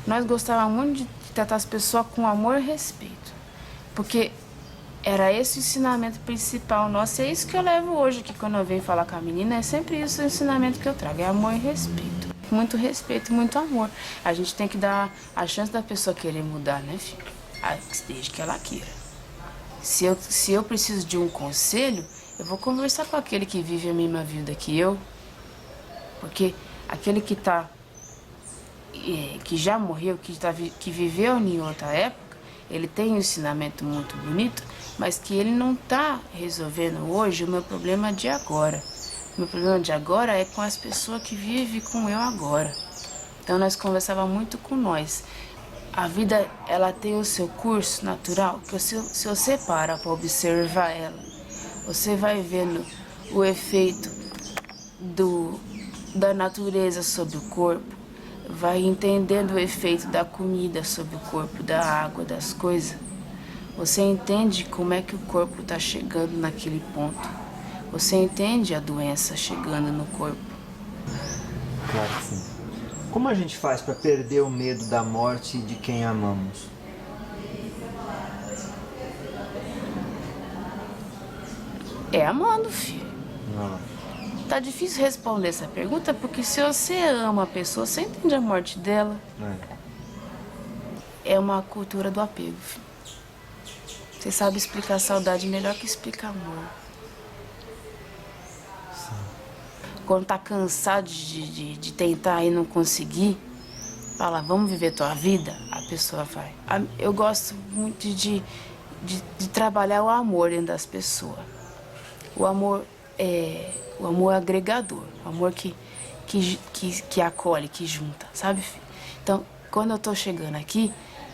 Nós gostávamos muito de tratar as pessoas com amor e respeito, porque era esse o ensinamento principal nosso, e é isso que eu levo hoje, que quando eu venho falar com a menina, é sempre isso o ensinamento que eu trago, é amor e respeito. Muito respeito, muito amor. A gente tem que dar a chance da pessoa querer mudar, né, filho? Desde que ela queira. Se eu preciso de um conselho, eu vou conversar com aquele que vive a mesma vida que eu, porque aquele que já morreu, que viveu em outra época, ele tem um ensinamento muito bonito, mas que ele não está resolvendo hoje o meu problema de agora. O meu problema de agora é com as pessoas que vivem com eu agora. Então nós conversávamos muito com nós. A vida, ela tem o seu curso natural, que se você para observar ela, você vai vendo o efeito da natureza sobre o corpo, vai entendendo o efeito da comida sobre o corpo, da água, das coisas. Você entende como é que o corpo está chegando naquele ponto. Você entende a doença chegando no corpo. Claro que sim. Como a gente faz para perder o medo da morte de quem amamos? É amando, filho. Não. Tá difícil responder essa pergunta, porque se você ama a pessoa, você entende a morte dela. É uma cultura do apego, filho. Você sabe explicar saudade melhor que explicar amor. Sim. Quando tá cansado de tentar e não conseguir, fala, vamos viver tua vida, a pessoa vai. Eu gosto muito de trabalhar o amor dentro das pessoas. O amor agregador, o amor que acolhe, que junta, sabe, filho? Então, quando eu tô chegando aqui,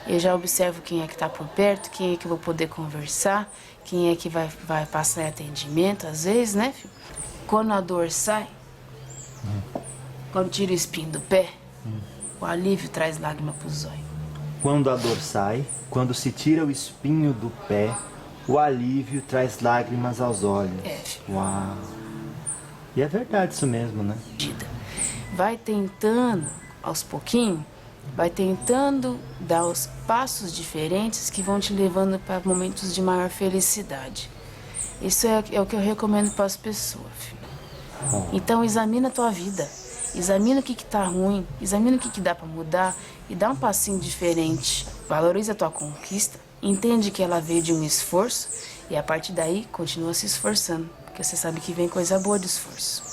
eu já observo quem é que tá por perto, quem é que eu vou poder conversar, quem é que vai passar em atendimento, às vezes, né, filho? Quando a dor sai, quando tira o espinho do pé, o alívio traz lágrima pros olhos. Quando a dor sai, quando se tira o espinho do pé, o alívio traz lágrimas aos olhos. É, filho. Uau! E é verdade isso mesmo, né? Vai tentando, aos pouquinhos, vai tentando dar os passos diferentes que vão te levando para momentos de maior felicidade. Isso é o que eu recomendo para as pessoas, filho. Então examina a tua vida, examina o que tá ruim, examina o que dá para mudar e dá um passinho diferente. Valoriza a tua conquista, entende que ela veio de um esforço e a partir daí continua se esforçando, porque você sabe que vem coisa boa do esforço.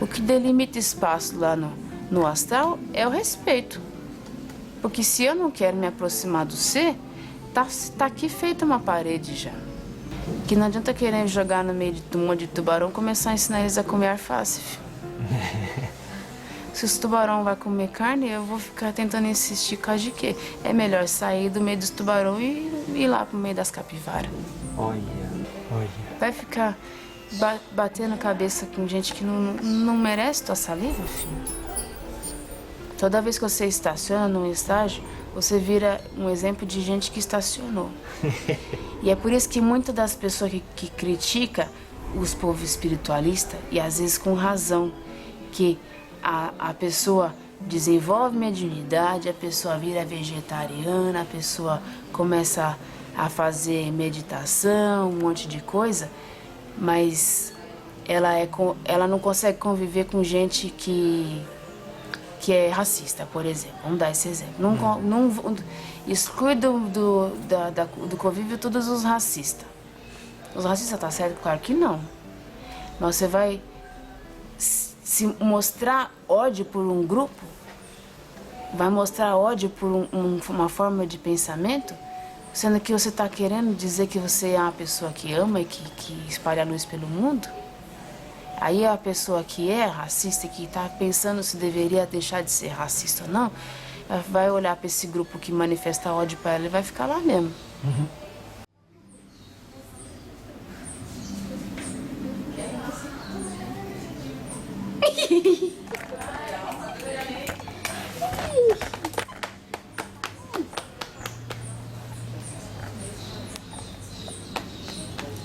O que delimita espaço lá no astral é o respeito. Porque se eu não quero me aproximar do ser, tá aqui feita uma parede já. Que não adianta querer jogar no meio de um monte de tubarão e começar a ensinar eles a comer alface, filho. Se os tubarão vai comer carne, eu vou ficar tentando insistir com a de quê? É melhor sair do meio dos tubarão e ir lá pro meio das capivaras. Olha. Vai ficar batendo cabeça com gente que não merece tua saliva, filho. Toda vez que você estaciona num estágio, você vira um exemplo de gente que estacionou. E é por isso que muitas das pessoas que criticam os povos espiritualistas, e às vezes com razão, que a pessoa desenvolve mediunidade, a pessoa vira vegetariana, a pessoa começa a fazer meditação, um monte de coisa, mas ela não consegue conviver com gente que é racista, por exemplo. Vamos dar esse exemplo. Exclui do convívio todos os racistas. Os racistas tá certo? Claro que não. Mas você vai se mostrar ódio por um grupo, vai mostrar ódio por uma forma de pensamento, sendo que você está querendo dizer que você é uma pessoa que ama e que espalha a luz pelo mundo. Aí a pessoa que é racista, que está pensando se deveria deixar de ser racista ou não, vai olhar para esse grupo que manifesta ódio para ela e vai ficar lá mesmo.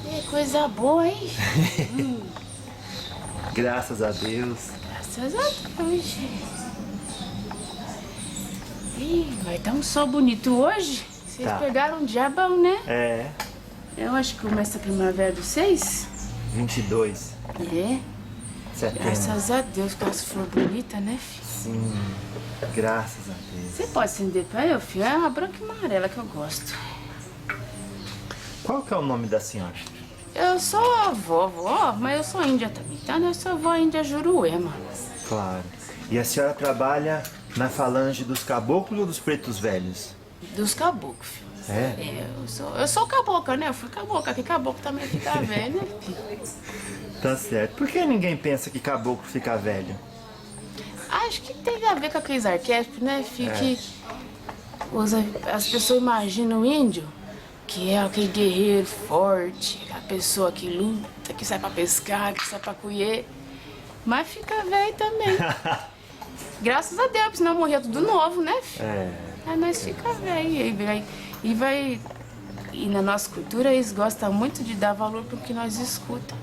Que coisa boa, hein? Graças a Deus. Graças a Deus. Ih, vai dar um sol bonito hoje. Vocês Tá. pegaram um dia bom, né? É, Eu acho que começa a primavera do 6. 22 É. de setembro. Graças a Deus que as flores bonitas, né, filho? Sim, graças a Deus. Você pode acender pra eu, filho? É uma branca e amarela que eu gosto. Qual que é o nome da senhora? Eu sou a vovó, mas eu sou índia também, tá? Eu sou vó índia Juruema. Claro. E a senhora trabalha na falange dos caboclos ou dos pretos velhos? Dos caboclos, filho. É? Eu sou cabocla, né? Eu fui cabocla, que caboclo também fica velho, né, filho? Tá certo. Por que ninguém pensa que caboclo fica velho? Acho que tem a ver com aqueles arquétipos, né, filho? É. Que as pessoas imaginam o índio, que é aquele guerreiro forte, a pessoa que luta, que sai pra pescar, que sai pra colher. Mas fica velho também. Graças a Deus, senão morria tudo novo, né, filho? É. Aí nós fica velho. E na nossa cultura eles gostam muito de dar valor pro que nós escuta.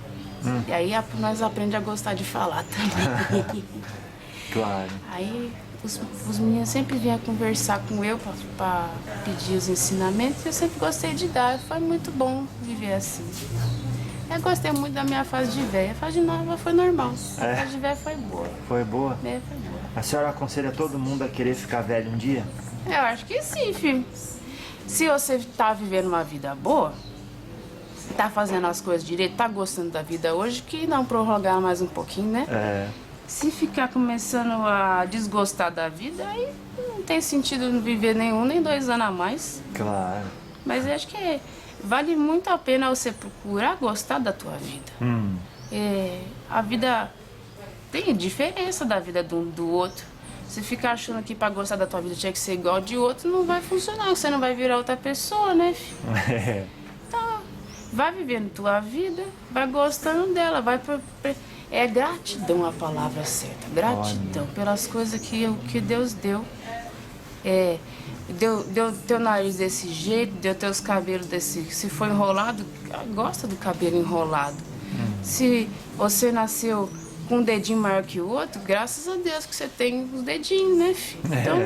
E aí nós aprendemos a gostar de falar também. Claro. Aí os meninos sempre vinham conversar com eu pra pedir os ensinamentos e eu sempre gostei de dar. Foi muito bom viver assim. Eu gostei muito da minha fase de velha. A fase de nova foi normal. A fase de velha foi boa. Foi boa? Foi boa. A senhora aconselha todo mundo a querer ficar velho um dia? Eu acho que sim, filho. Se você tá vivendo uma vida boa, tá fazendo as coisas direito, tá gostando da vida hoje, que não prorrogar mais um pouquinho, né? É. Se ficar começando a desgostar da vida, aí não tem sentido viver nem 1 nem 2 anos a mais. Claro. Mas eu acho que vale muito a pena você procurar gostar da tua vida. A vida tem diferença da vida do outro. Se ficar achando que pra gostar da tua vida tinha que ser igual de outro, não vai funcionar. Você não vai virar outra pessoa, né, filho? É. Então, vai vivendo tua vida, vai gostando dela, É gratidão a palavra certa. Gratidão pelas coisas que Deus deu. Deu teu nariz desse jeito, deu teus cabelos desse... Se for enrolado, gosta do cabelo enrolado. Se você nasceu com um dedinho maior que o outro, graças a Deus que você tem os dedinhos, né, filho? Então,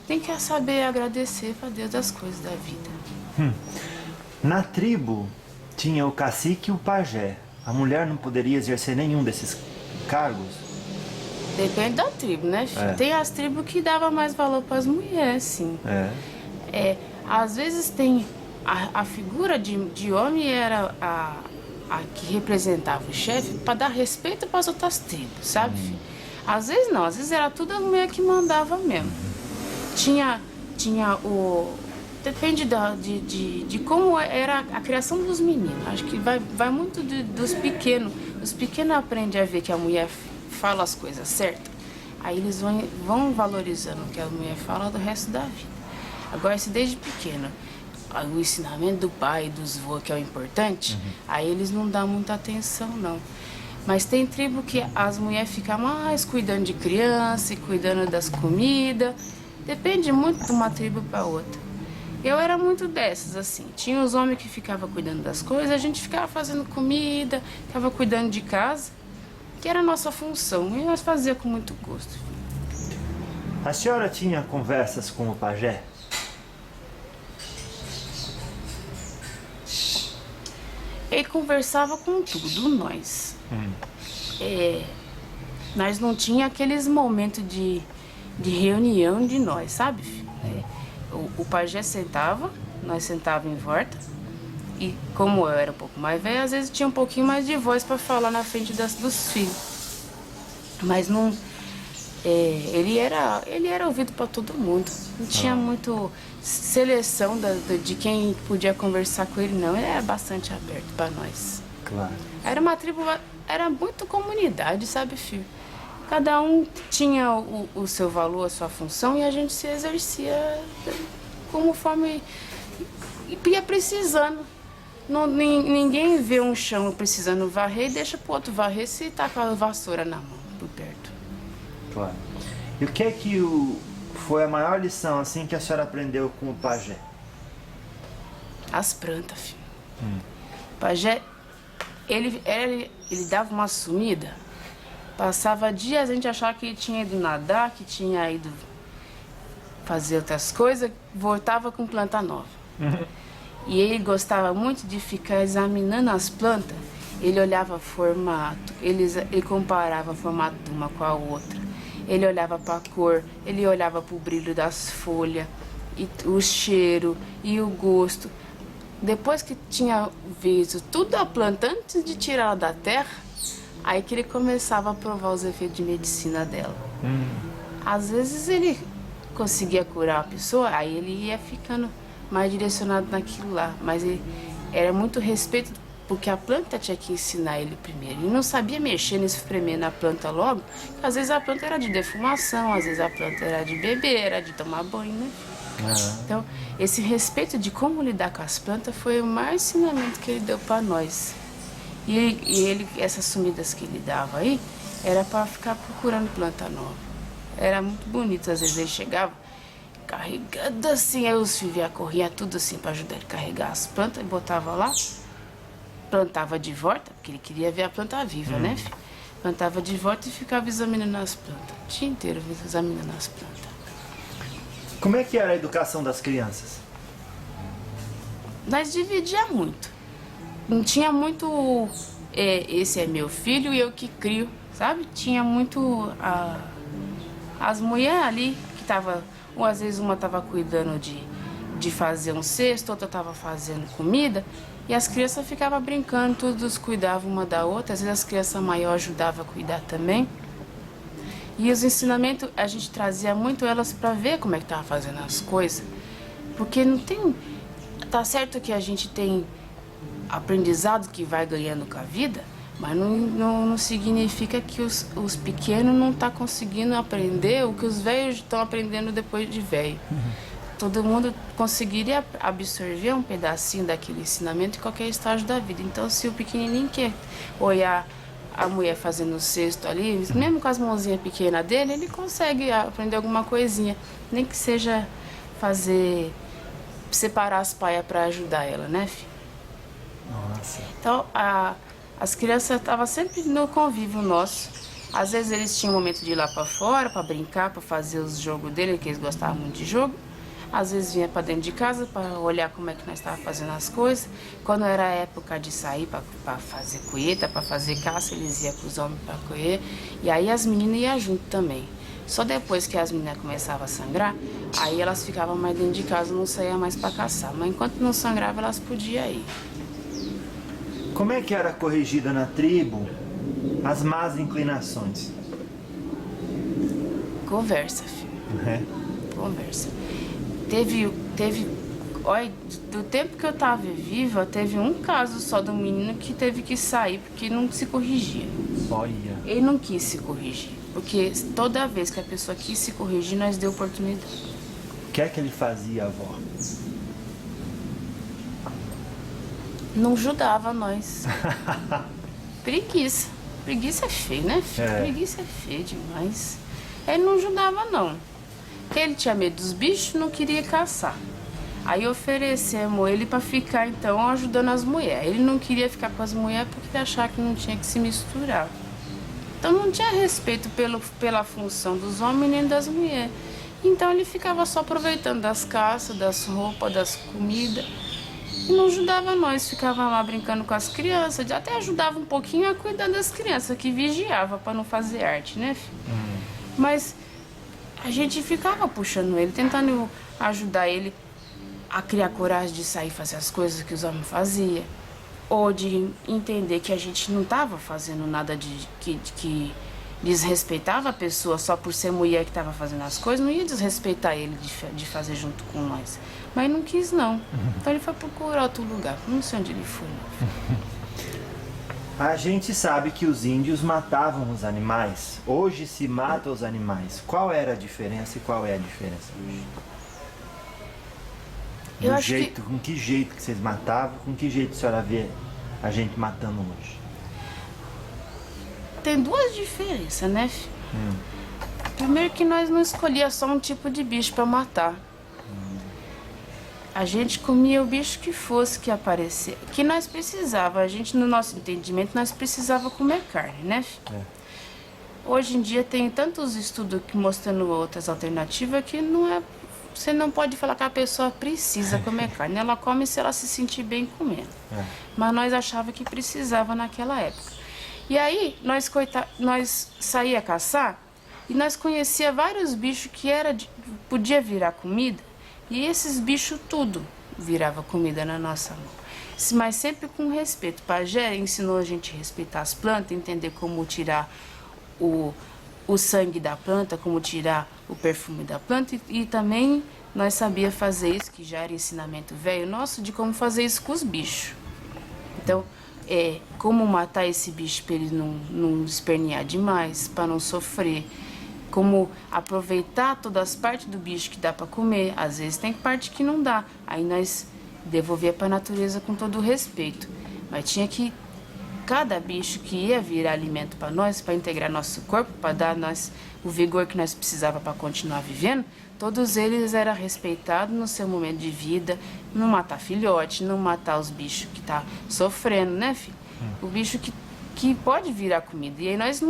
tem que saber agradecer pra Deus das coisas da vida. Na tribo tinha o cacique e o pajé. A mulher não poderia exercer nenhum desses cargos? Depende da tribo, né, filho? Tem as tribos que davam mais valor para as mulheres, sim. Às vezes tem... A figura de homem era a que representava o chefe para dar respeito para as outras tribos, sabe, filho? Às vezes não, às vezes era tudo a mulher que mandava mesmo. Tinha o... Depende de como era a criação dos meninos. Acho que vai muito dos pequenos. Os pequenos aprendem a ver que a mulher fala as coisas certas. Aí eles vão valorizando o que a mulher fala do resto da vida. Agora, se desde pequeno o ensinamento do pai e dos vô que é o importante, aí eles não dão muita atenção, não. Mas tem tribo que as mulheres ficam mais cuidando de criança e cuidando das comidas. Depende muito de uma tribo para outra. Eu era muito dessas, assim. Tinha os homens que ficavam cuidando das coisas, a gente ficava fazendo comida, ficava cuidando de casa, que era a nossa função, e nós fazíamos com muito gosto. A senhora tinha conversas com o pajé? Ele conversava com tudo, nós. Nós não tinha aqueles momentos de reunião de nós, sabe, filho? O pajé sentava, nós sentávamos em volta. E como eu era um pouco mais velha, às vezes tinha um pouquinho mais de voz para falar na frente dos filhos. Mas não... ele era ouvido para todo mundo. Não tinha muito seleção de quem podia conversar com ele, não. Ele era bastante aberto para nós. Claro. Era uma tribo... Era muito comunidade, sabe, filho? Cada um tinha o seu valor, a sua função, e a gente se exercia conforme ia precisando. Ninguém vê um chão precisando varrer e deixa pro outro varrer se tá com a vassoura na mão, por perto. Claro. E o que é que foi a maior lição assim que a senhora aprendeu com o pajé? As plantas, filho. O pajé, ele dava uma sumida. Passava dias, a gente achava que ele tinha ido nadar, que tinha ido fazer outras coisas, voltava com planta nova. E ele gostava muito de ficar examinando as plantas. Ele olhava formato, ele comparava o formato de uma com a outra. Ele olhava para a cor, ele olhava para o brilho das folhas, e o cheiro e o gosto. Depois que tinha visto tudo a planta antes de tirá-la da terra, aí que ele começava a provar os efeitos de medicina dela. Às vezes ele conseguia curar a pessoa, aí ele ia ficando mais direcionado naquilo lá. Mas era muito respeito, porque a planta tinha que ensinar ele primeiro. Ele não sabia mexer, nem espremer na planta logo, porque às vezes a planta era de defumação, às vezes a planta era de beber, era de tomar banho, né? Então, esse respeito de como lidar com as plantas foi o maior ensinamento que ele deu para nós. E essas sumidas que ele dava aí, era para ficar procurando planta nova. Era muito bonito, às vezes ele chegava carregando assim, aí os filhos corriam tudo assim para ajudar ele a carregar as plantas, e botava lá, plantava de volta, porque ele queria ver a planta viva, né, filho? Plantava de volta e ficava examinando as plantas, o dia inteiro examinando as plantas. Como é que era a educação das crianças? Nós dividíamos muito. Não tinha muito, esse é meu filho e eu que crio, sabe? Tinha muito as mulheres ali que estavam, às vezes uma estava cuidando de fazer um cesto, outra estava fazendo comida, e as crianças ficavam brincando, todos cuidavam uma da outra, às vezes as crianças maiores ajudavam a cuidar também. E os ensinamentos, a gente trazia muito elas para ver como é que estava fazendo as coisas. Porque não tem... Tá certo que a gente tem aprendizado que vai ganhando com a vida, mas não significa que os pequenos não estão conseguindo aprender o que os velhos estão aprendendo depois de velho. Todo mundo conseguiria absorver um pedacinho daquele ensinamento em qualquer estágio da vida. Então, se o pequenininho quer olhar a mulher fazendo o cesto ali, mesmo com as mãozinhas pequenas dele, ele consegue aprender alguma coisinha. Nem que seja separar as paias para ajudar ela, né, filho? Nossa. Então, as crianças estavam sempre no convívio nosso. Às vezes eles tinham um momento de ir lá para fora, para brincar, para fazer os jogos dele, que eles gostavam muito de jogo. Às vezes vinha para dentro de casa para olhar como é que nós estávamos fazendo as coisas. Quando era a época de sair para fazer colheita, para fazer caça, eles iam com os homens para colher. E aí as meninas iam junto também. Só depois que as meninas começavam a sangrar, aí elas ficavam mais dentro de casa, não saíam mais para caçar. Mas enquanto não sangrava, elas podiam ir. Como é que era corrigida na tribo as más inclinações? Conversa, filho. É. Conversa. Olha, do tempo que eu estava viva, teve um caso só do menino que teve que sair porque não se corrigia. Olha. Ele não quis se corrigir, porque toda vez que a pessoa quis se corrigir, nós deu oportunidade. O que é que ele fazia, avó? Não ajudava nós. Preguiça. Preguiça é feio, né, filho? Preguiça é feio demais. Ele não ajudava, não. Porque ele tinha medo dos bichos, não queria caçar. Aí oferecemos ele para ficar, então, ajudando as mulheres. Ele não queria ficar com as mulheres porque ele achava que não tinha que se misturar. Então não tinha respeito pela função dos homens nem das mulheres. Então ele ficava só aproveitando das caças, das roupas, das comidas. E não ajudava nós, ficava lá brincando com as crianças. Até ajudava um pouquinho a cuidar das crianças, que vigiava para não fazer arte, né, filho? Mas a gente ficava puxando ele, tentando ajudar ele a criar coragem de sair e fazer as coisas que os homens faziam. Ou de entender que a gente não estava fazendo nada que desrespeitava a pessoa só por ser mulher que estava fazendo as coisas, não ia desrespeitar ele de fazer junto com nós. Mas não quis, não. Então ele foi procurar outro lugar. Não sei onde ele foi, não. A gente sabe que os índios matavam os animais. Hoje se mata os animais. Qual era a diferença e qual é a diferença hoje? Eu acho que... Com que jeito que vocês matavam? Com que jeito a senhora vê a gente matando hoje? Tem duas diferenças, né, filho? Primeiro que nós não escolhíamos só um tipo de bicho para matar. A gente comia o bicho que fosse que aparecer, que nós precisava. A gente, no nosso entendimento, nós precisava comer carne, né, filho? Hoje em dia tem tantos estudos que mostrando outras alternativas que não é você não pode falar que a pessoa precisa comer carne. Ela come se ela se sentir bem comendo. Mas nós achávamos que precisava naquela época. E aí, nós saía caçar e nós conhecia vários bichos que podia virar comida. E esses bichos tudo virava comida na nossa mão. Mas sempre com respeito. O pajé ensinou a gente a respeitar as plantas, entender como tirar o sangue da planta, como tirar o perfume da planta. E também nós sabia fazer isso, que já era ensinamento velho nosso, de como fazer isso com os bichos. Então, como matar esse bicho para ele não espernear demais, para não sofrer. Como aproveitar todas as partes do bicho que dá para comer. Às vezes tem parte que não dá. Aí nós devolver para a natureza com todo o respeito. Mas tinha que cada bicho que ia virar alimento para nós, para integrar nosso corpo, para dar nós o vigor que nós precisava para continuar vivendo, todos eles eram respeitados no seu momento de vida, não matar filhote, não matar os bichos que tá sofrendo, né, filho? O bicho que pode virar comida. E aí nós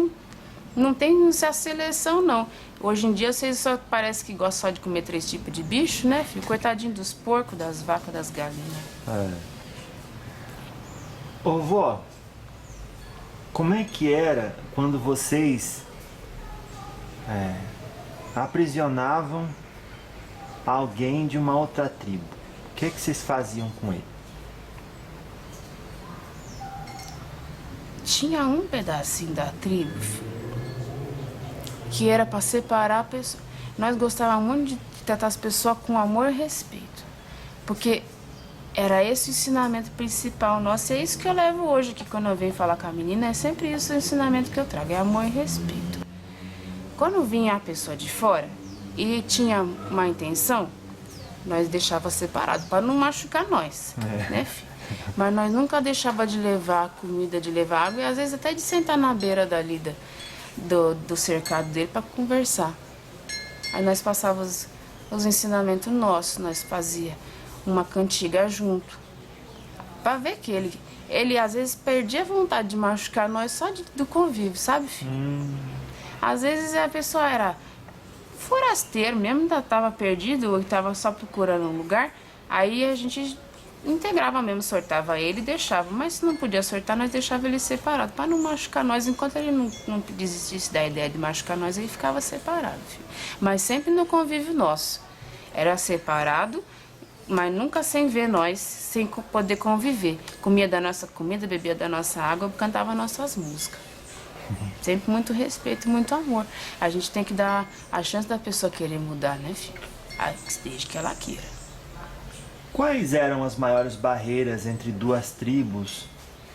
não tem essa seleção, não. Hoje em dia, vocês só parece que gostam só de comer 3 tipos de bicho, né, filho? Coitadinho dos porcos, das vacas, das galinhas. Ô, vó, como é que era quando vocês aprisionavam alguém de uma outra tribo? O que vocês faziam com ele? Tinha um pedacinho da tribo, filho, que era para separar a pessoa. Nós gostávamos muito de tratar as pessoas com amor e respeito. Porque era esse o ensinamento principal nosso. E é isso que eu levo hoje aqui quando eu venho falar com a menina. É sempre isso o ensinamento que eu trago. É amor e respeito. Quando vinha a pessoa de fora e tinha má intenção, nós deixava separado para não machucar nós, né, filho? Mas nós nunca deixava de levar comida, de levar água. E às vezes até de sentar na beira dali do cercado dele para conversar. Aí nós passávamos os ensinamentos nossos, nós fazia uma cantiga junto, para ver que ele às vezes perdia a vontade de machucar nós só do convívio, sabe, filho? Às vezes a pessoa era forasteiro mesmo, ainda estava perdido ou estava só procurando um lugar, aí a gente integrava mesmo, sortava ele e deixava. Mas se não podia sortar, nós deixava ele separado, para não machucar nós. Enquanto ele não desistisse da ideia de machucar nós, ele ficava separado, filho. Mas sempre no convívio nosso. Era separado, mas nunca sem ver nós, sem poder conviver. Comia da nossa comida, bebia da nossa água, cantava nossas músicas. Sempre muito respeito, muito amor. A gente tem que dar a chance da pessoa querer mudar, né, filho? Desde que ela queira. Quais eram as maiores barreiras entre duas tribos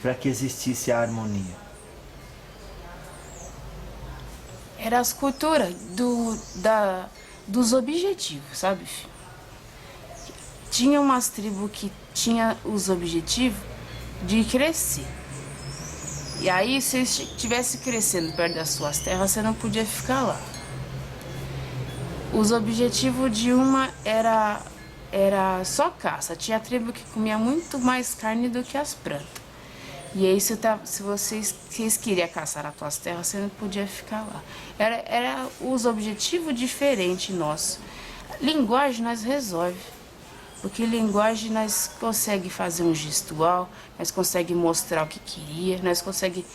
para que existisse a harmonia? Era as culturas dos objetivos, sabe, filho? Tinha umas tribos que tinha os objetivos de crescer. E aí, se você estivesse crescendo perto das suas terras, você não podia ficar lá. Os objetivos de uma era só caça. Tinha tribo que comia muito mais carne do que as plantas. E aí, se vocês queriam caçar nas tuas terras, você não podia ficar lá. Era os objetivos diferentes nossos. Linguagem nós resolve. Porque linguagem nós consegue fazer um gestual, nós consegue mostrar o que queria, nós consegue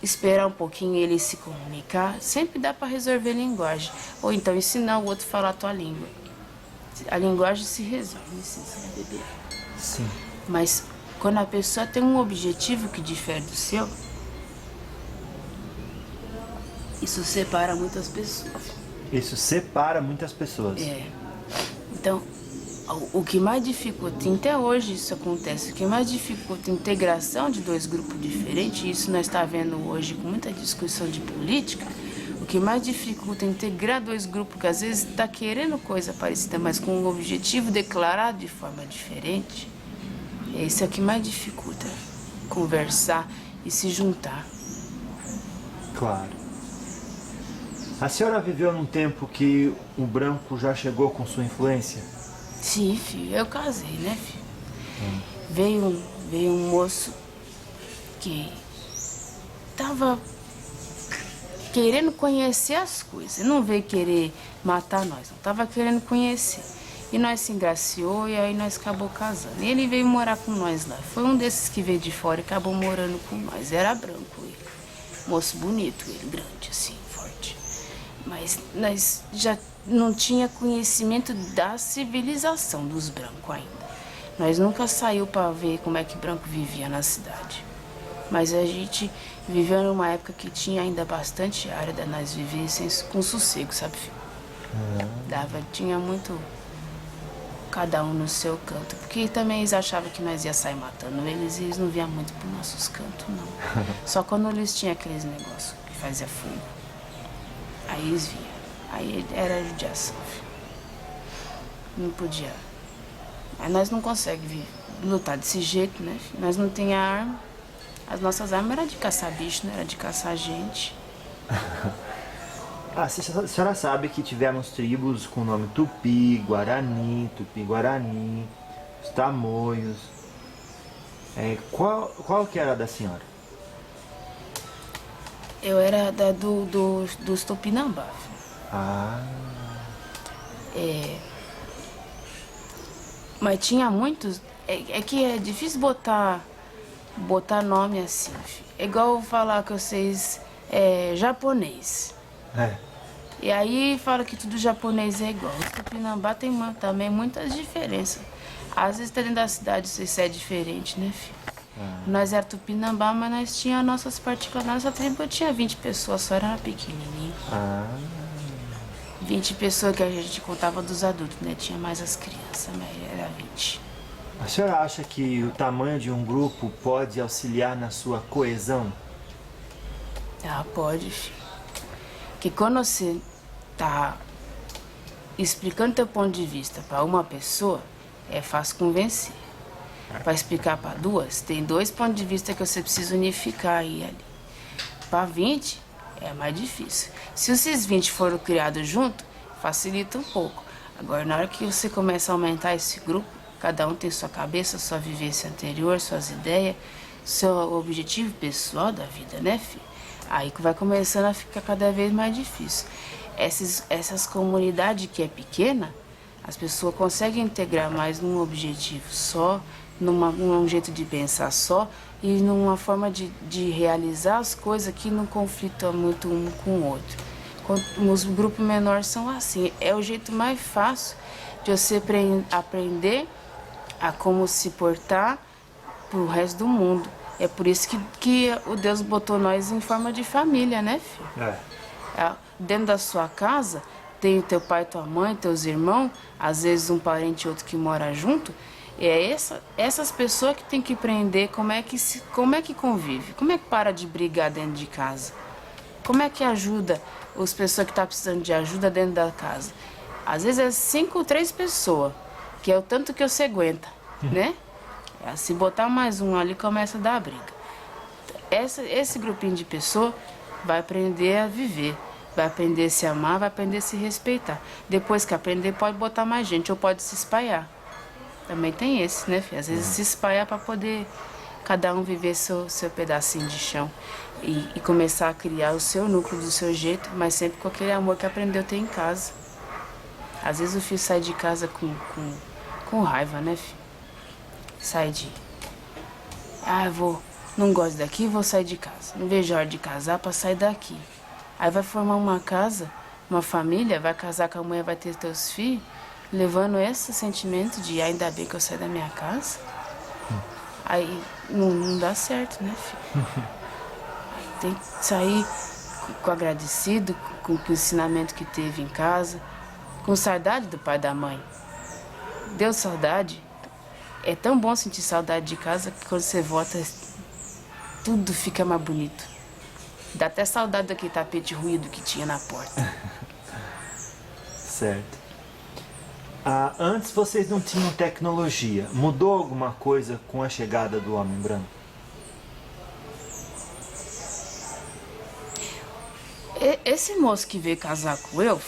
esperar um pouquinho ele se comunicar. Sempre dá para resolver linguagem. Ou então ensinar o outro a falar a tua língua. A linguagem se resolve, né, bebê? Sim. Mas quando a pessoa tem um objetivo que difere do seu, isso separa muitas pessoas. Isso separa muitas pessoas. Então, o que mais dificulta, até hoje isso acontece, o que mais dificulta a integração de dois grupos diferentes, e isso nós estamos vendo hoje com muita discussão de política, o que mais dificulta integrar dois grupos que às vezes está querendo coisa parecida, mas com um objetivo declarado de forma diferente, isso é o que mais dificulta conversar e se juntar. Claro. A senhora viveu num tempo que o branco já chegou com sua influência? Sim, filho, eu casei, né, filho? Veio um moço que tava querendo conhecer as coisas. Ele não veio querer matar nós, não. Tava querendo conhecer. E nós se engraciou e aí nós acabou casando. E ele veio morar com nós lá. Foi um desses que veio de fora e acabou morando com nós. Era branco ele. Moço bonito, ele grande assim, forte. Mas nós já não tinha conhecimento da civilização dos brancos ainda. Nós nunca saiu para ver como é que branco vivia na cidade. Mas a gente viveu numa época que tinha ainda bastante área da nós viver com sossego, sabe, filho? Tinha muito cada um no seu canto. Porque também eles achavam que nós ia sair matando eles e eles não viam muito pros nossos cantos, não. Só quando eles tinham aqueles negócios que fazia fogo. Aí eles viam. Aí era judiação, filho. Não podia. Mas nós não conseguimos lutar desse jeito, né, filho? Nós não tem arma. As nossas armas eram de caçar bicho, não era de caçar gente. A senhora sabe que tivemos tribos com o nome Tupi, Guarani, os Tamoios. Qual que era a da senhora? Eu era dos Tupinambá, filho. Ah. Mas tinha muitos. É que é difícil botar nome assim, filho. É igual falar que vocês japonês. E aí fala que tudo japonês é igual. O Tupinambá tem também muitas diferenças. Às vezes dentro da cidade isso é diferente, né, filho? Nós era Tupinambá, mas nós tínhamos nossas particularidades. Nossa tribo tinha 20 pessoas, só era pequenininho. 20 pessoas que a gente contava dos adultos, né? Tinha mais as crianças, mas era 20. A senhora acha que o tamanho de um grupo pode auxiliar na sua coesão? Pode, filho. Que quando você tá explicando teu ponto de vista para uma pessoa, é fácil convencer. Para explicar para duas, tem 2 pontos de vista que você precisa unificar aí ali. Para 20, é mais difícil. Se esses 20 foram criados juntos, facilita um pouco. Agora, na hora que você começa a aumentar esse grupo, cada um tem sua cabeça, sua vivência anterior, suas ideias, seu objetivo pessoal da vida, né, filho? Aí que vai começando a ficar cada vez mais difícil. Essas comunidades que é pequena, as pessoas conseguem integrar mais num objetivo só, num jeito de pensar só e numa forma de realizar as coisas que não conflitam muito um com o outro. Os grupos menores são assim. É o jeito mais fácil de você aprender a como se portar pro resto do mundo. É por isso que o Deus botou nós em forma de família, né, filho? Dentro da sua casa, tem o teu pai, tua mãe, teus irmãos, às vezes um parente e outro que mora junto. Essas pessoas que tem que aprender como é que convive, como é que para de brigar dentro de casa, como é que ajuda as pessoas que estão precisando de ajuda dentro da casa. Às vezes é 5 ou 3 pessoas, que é o tanto que você aguenta, né? Se botar mais um ali, começa a dar briga. Esse grupinho de pessoas vai aprender a viver, vai aprender a se amar, vai aprender a se respeitar. Depois que aprender, pode botar mais gente ou pode se espalhar. Também tem esse, né, filho? Às vezes se espalhar para poder cada um viver seu pedacinho de chão e começar a criar o seu núcleo do seu jeito, mas sempre com aquele amor que aprendeu a ter em casa. Às vezes o filho sai de casa com raiva, né, filho? Sai não gosto daqui, vou sair de casa. Não vejo a hora de casar para sair daqui. Aí vai formar uma casa, uma família, vai casar com a mulher, vai ter teus filhos, levando esse sentimento de ainda bem que eu saí da minha casa. Aí não dá certo, né, filho? Tem que sair com agradecido, com o ensinamento que teve em casa, com saudade do pai e da mãe. Deu saudade. É tão bom sentir saudade de casa que quando você volta, tudo fica mais bonito. Dá até saudade daquele tapete ruído que tinha na porta. Certo. Antes vocês não tinham tecnologia. Mudou alguma coisa com a chegada do homem branco? Esse moço que veio casar com eu,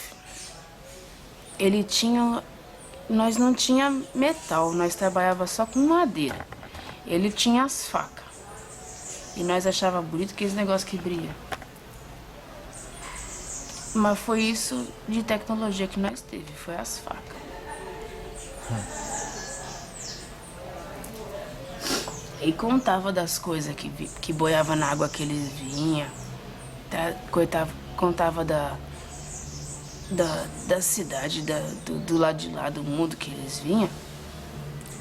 ele tinha... Nós não tinha metal, nós trabalhava só com madeira. Ele tinha as facas. E nós achava bonito aqueles negócios que brilham. Mas foi isso de tecnologia que nós teve, foi as facas. E contava das coisas que boiava na água que eles vinham. Contava da cidade, do lado de lá do mundo que eles vinham.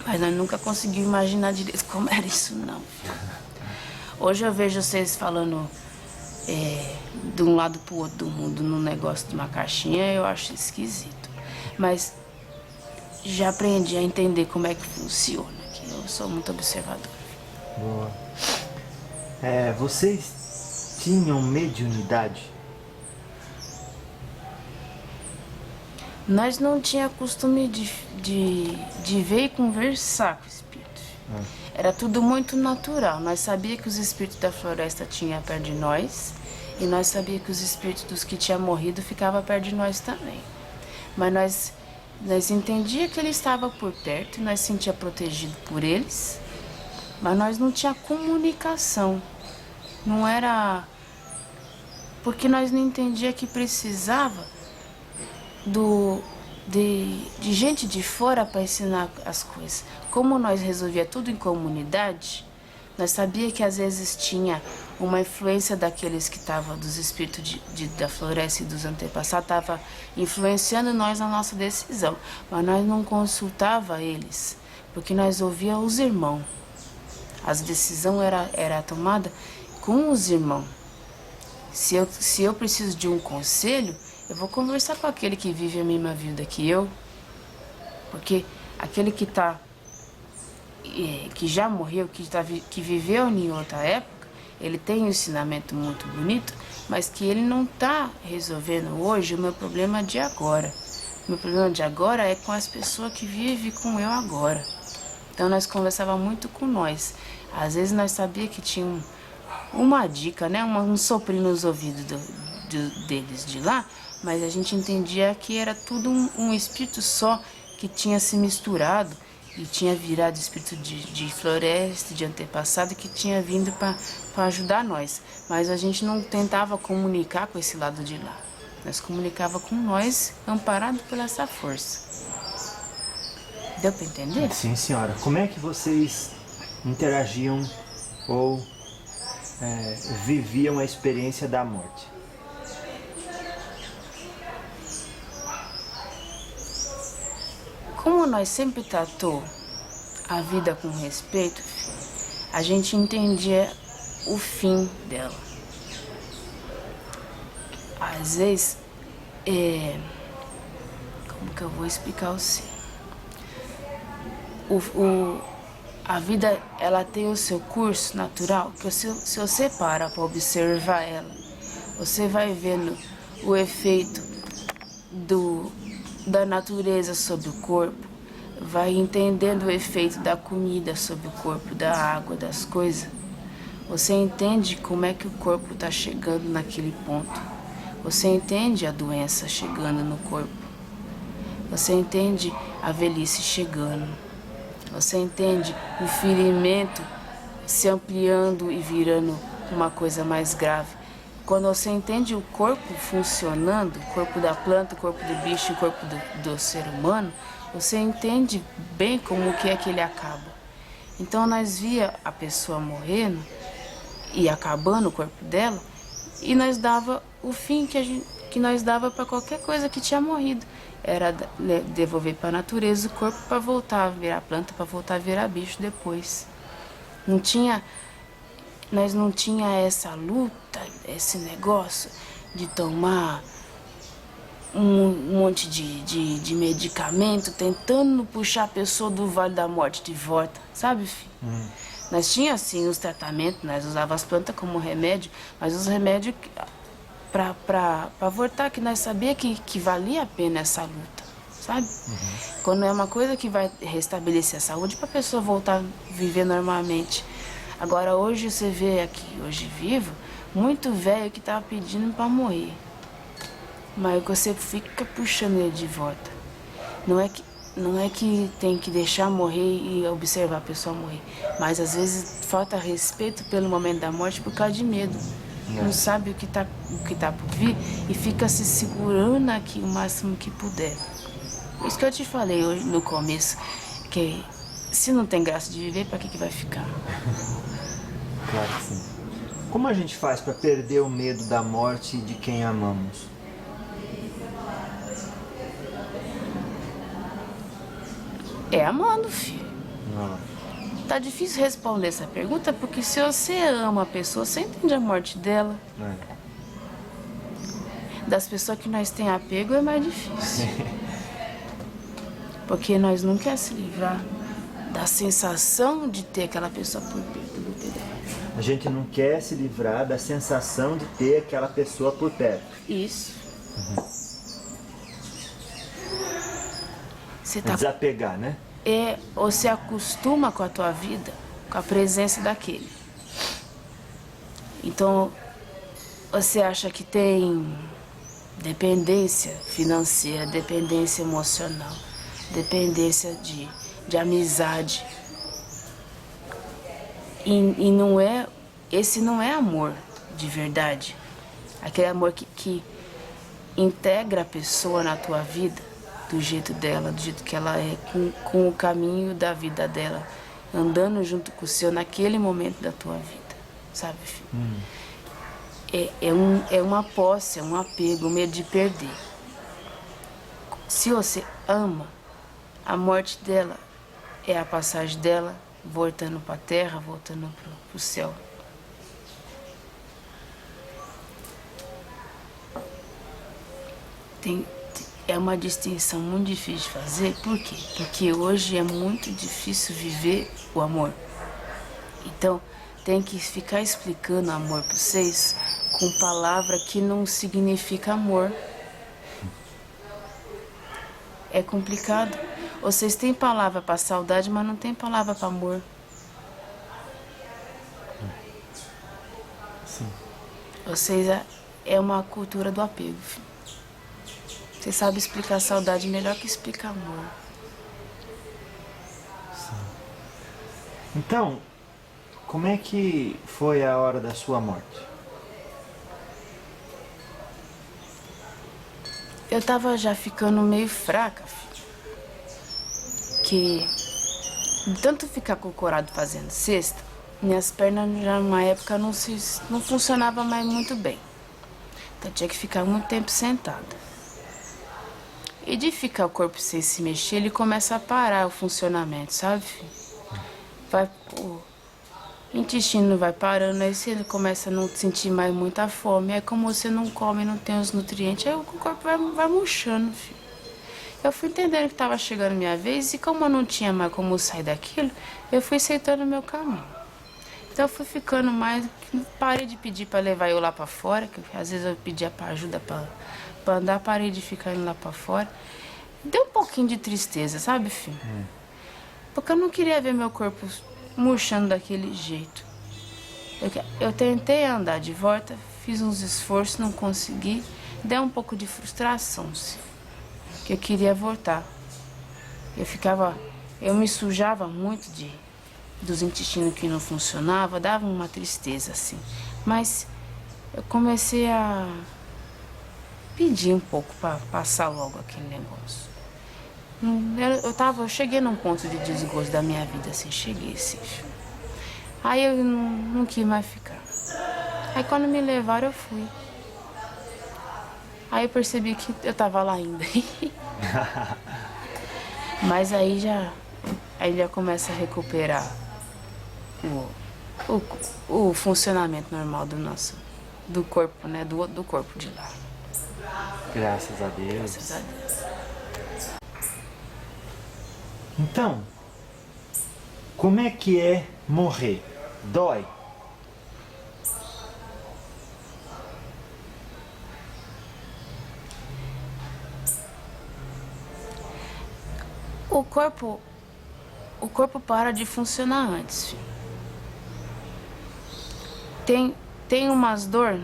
Mas nós nunca conseguimos imaginar direito como era isso, não. Hoje eu vejo vocês falando de um lado pro outro do mundo num negócio de uma caixinha, eu acho esquisito. Mas já aprendi a entender como é que funciona, que eu sou muito observadora. Boa. Vocês tinham mediunidade? Nós não tinha costume de ver e conversar com o espírito. Era tudo muito natural. Nós sabíamos que os espíritos da floresta tinham perto de nós. E nós sabíamos que os espíritos dos que tinham morrido ficavam perto de nós também. Mas nós entendíamos que ele estava por perto e nós sentia protegido por eles. Mas nós não tinha comunicação. Não era... Porque nós não entendia que precisava de gente de fora para ensinar as coisas. Como nós resolvia tudo em comunidade, nós sabia que às vezes tinha uma influência daqueles que estavam, dos espíritos da floresta e dos antepassados, estava influenciando nós na nossa decisão. Mas nós não consultava eles, porque nós ouvia os irmãos. As decisões era tomada com os irmãos. Se eu preciso de um conselho, eu vou conversar com aquele que vive a mesma vida que eu. Porque aquele que já morreu, que viveu em outra época, ele tem um ensinamento muito bonito, mas que ele não está resolvendo hoje o meu problema de agora. O meu problema de agora é com as pessoas que vivem com eu agora. Então nós conversávamos muito com nós. Às vezes nós sabíamos que tinha uma dica, né? Um soprinho nos ouvidos deles de lá, mas a gente entendia que era tudo um espírito só que tinha se misturado e tinha virado espírito de floresta, de antepassado, que tinha vindo para ajudar nós. Mas a gente não tentava comunicar com esse lado de lá. Nós comunicava com nós, amparado por essa força. Deu para entender? Sim, senhora. Como é que vocês interagiam ou viviam a experiência da morte? Como nós sempre tratou a vida com respeito, a gente entendia o fim dela. Às vezes, como que eu vou explicar assim? A vida, ela tem o seu curso natural, que se você para observar ela, você vai vendo o efeito da natureza sobre o corpo, vai entendendo o efeito da comida sobre o corpo, da água, das coisas. Você entende como é que o corpo está chegando naquele ponto. Você entende a doença chegando no corpo. Você entende a velhice chegando. Você entende o ferimento se ampliando e virando uma coisa mais grave. Quando você entende o corpo funcionando, o corpo da planta, o corpo do bicho, o corpo do ser humano, você entende bem como que é que ele acaba. Então nós via a pessoa morrendo e acabando o corpo dela, e nós dava o fim que nós dava para qualquer coisa que tinha morrido. Era devolver para a natureza o corpo para voltar a virar planta, para voltar a virar bicho depois. Nós não tinha essa luta, esse negócio de tomar um monte de medicamento, tentando puxar a pessoa do Vale da Morte de volta, sabe, filho? Nós tinha assim os tratamentos, nós usávamos as plantas como remédio, mas os remédios para voltar, que nós sabíamos que valia a pena essa luta, sabe? Quando é uma coisa que vai restabelecer a saúde para a pessoa voltar a viver normalmente. Agora hoje você vê aqui, hoje vivo, muito velho que tava pedindo para morrer. Mas você fica puxando ele de volta. Não é que tem que deixar morrer e observar a pessoa morrer. Mas às vezes falta respeito pelo momento da morte por causa de medo. não sabe o que tá por vir e fica se segurando aqui o máximo que puder. Por isso que eu te falei hoje no começo, que se não tem graça de viver, pra que vai ficar? Claro que sim. Como a gente faz para perder o medo da morte de quem amamos? É amando, filho. Não. Tá difícil responder essa pergunta, porque se você ama a pessoa, você entende a morte dela. É. Das pessoas que nós tem apego é mais difícil. Porque nós não queremos se livrar da sensação de ter aquela pessoa por perto do pedaço. A gente não quer se livrar da sensação de ter aquela pessoa por perto. Isso. Você tá... Desapegar, né? Você acostuma com a tua vida, com a presença daquele. Então, você acha que tem dependência financeira, dependência emocional, dependência de amizade. E não é, esse não é amor de verdade. Aquele amor que integra a pessoa na tua vida, do jeito dela, do jeito que ela é, com o caminho da vida dela, andando junto com o seu naquele momento da tua vida, sabe, filho? É uma posse, é um apego, um medo de perder. Se você ama, a morte dela é a passagem dela voltando para a terra, voltando para o céu. É uma distinção muito difícil de fazer. Por quê? Porque hoje é muito difícil viver o amor. Então, tem que ficar explicando amor para vocês com palavra que não significa amor. É complicado. Vocês têm palavra para saudade, mas não tem palavra para amor. Sim. Vocês é uma cultura do apego. Você sabe explicar saudade melhor que explicar amor. Sim. Então, como é que foi a hora da sua morte? Eu tava já ficando meio fraca, filho. Que de tanto ficar cocorado fazendo cesta, minhas pernas já numa época não funcionavam mais muito bem. Então tinha que ficar muito tempo sentada. E de ficar o corpo sem se mexer, ele começa a parar o funcionamento, sabe, filho? O intestino vai parando, aí você começa a não sentir mais muita fome. Aí como você não come, não tem os nutrientes, aí o corpo vai murchando, filho. Eu fui entendendo que estava chegando a minha vez e como eu não tinha mais como sair daquilo, eu fui aceitando o meu caminho. Então eu fui ficando mais, parei de pedir para levar eu lá para fora, que às vezes eu pedia para ajuda para andar, parei de ficar indo lá para fora. Deu um pouquinho de tristeza, sabe, filho? Porque eu não queria ver meu corpo murchando daquele jeito. Eu tentei andar de volta, fiz uns esforços, não consegui. Deu um pouco de frustração, que eu queria voltar. Eu me sujava muito dos intestinos que não funcionavam, dava uma tristeza, assim. Mas eu comecei a pedir um pouco para passar logo aquele negócio. Eu cheguei num ponto de desgosto da minha vida, assim, cheguei, assim. Aí eu não quis mais ficar. Aí quando me levaram, eu fui. Aí eu percebi que eu tava lá ainda. Mas aí já começa a recuperar o funcionamento normal do corpo, né? Do corpo de lá. Graças a Deus. Graças a Deus. Então, como é que é morrer? Dói? O corpo para de funcionar antes, filho. Tem umas dor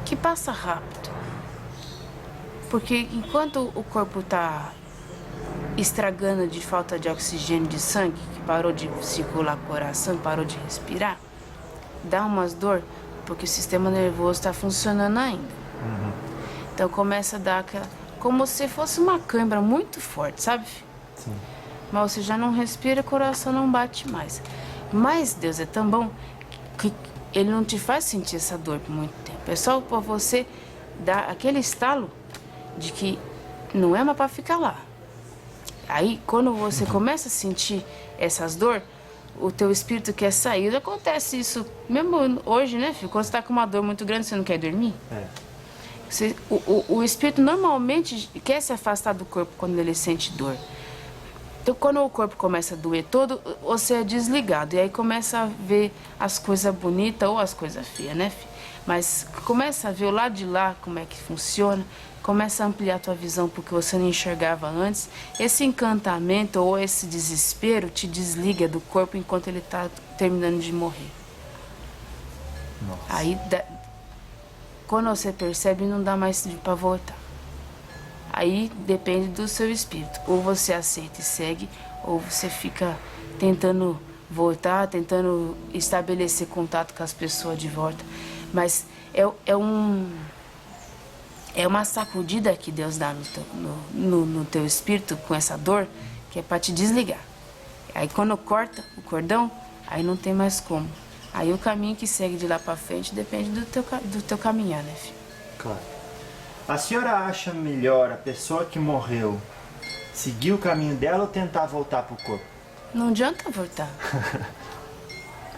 que passa rápido. Porque enquanto o corpo tá estragando de falta de oxigênio de sangue, que parou de circular o coração, parou de respirar, dá umas dor porque o sistema nervoso está funcionando ainda. Então começa a dar aquela... como se fosse uma cãibra muito forte, sabe? Sim. Mas você já não respira, o coração não bate mais. Mas Deus é tão bom que Ele não te faz sentir essa dor por muito tempo. É só para você dar aquele estalo de que não é mais para ficar lá. Aí, quando você começa a sentir essas dores, o teu espírito quer sair. Acontece isso mesmo hoje, né, filho? Quando você está com uma dor muito grande, você não quer dormir? O espírito normalmente quer se afastar do corpo quando ele sente dor. Então, quando o corpo começa a doer todo, você é desligado. E aí começa a ver as coisas bonitas ou as coisas feias, né, filho? Mas começa a ver o lado de lá, como é que funciona. Começa a ampliar a tua visão porque você não enxergava antes. Esse encantamento ou esse desespero te desliga do corpo enquanto ele está terminando de morrer. Nossa. Aí, quando você percebe, não dá mais para voltar. Aí depende do seu espírito. Ou você aceita e segue, ou você fica tentando voltar, tentando estabelecer contato com as pessoas de volta. Mas é uma sacudida que Deus dá no teu espírito com essa dor, que é para te desligar. Aí quando corta o cordão, aí não tem mais como. Aí o caminho que segue de lá para frente depende do teu caminhar, né, filho? Claro. A senhora acha melhor a pessoa que morreu seguir o caminho dela ou tentar voltar pro corpo? Não adianta voltar.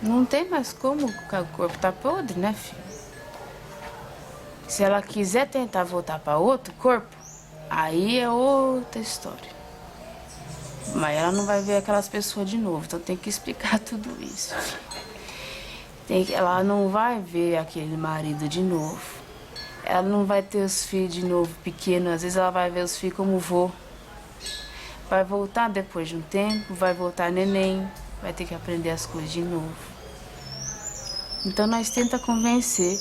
Não tem mais como, o corpo tá podre, né, filho? Se ela quiser tentar voltar para outro corpo, aí é outra história. Mas ela não vai ver aquelas pessoas de novo, então tem que explicar tudo isso. Ela não vai ver aquele marido de novo. Ela não vai ter os filhos de novo pequenos. Às vezes ela vai ver os filhos como vô. Vai voltar depois de um tempo, vai voltar neném, vai ter que aprender as coisas de novo. Então nós tenta convencer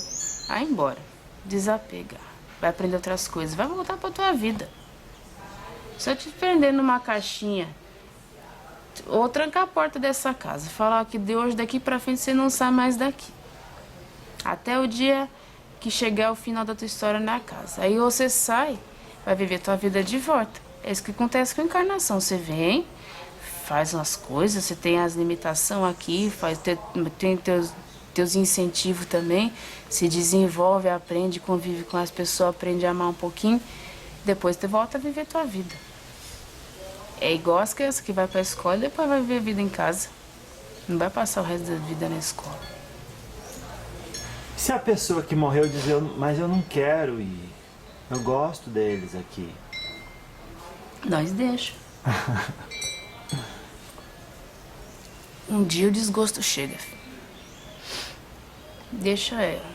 a ir embora, desapegar, vai aprender outras coisas, vai voltar para tua vida. Se eu te prender numa caixinha ou trancar a porta dessa casa, falar que de hoje daqui para frente você não sai mais daqui, até o dia que chegar o final da tua história na casa. Aí você sai, vai viver tua vida de volta. É isso que acontece com a encarnação. Você vem, faz umas coisas, você tem as limitações aqui, tem teus incentivos também, se desenvolve, aprende, convive com as pessoas, aprende a amar um pouquinho, depois você volta a viver tua vida. É igual as crianças que vai para a escola e depois vai viver a vida em casa. Não vai passar o resto da vida na escola. Se a pessoa que morreu dizer, mas eu não quero ir, eu gosto deles aqui. Nós deixa. Um dia o desgosto chega. Deixa ela.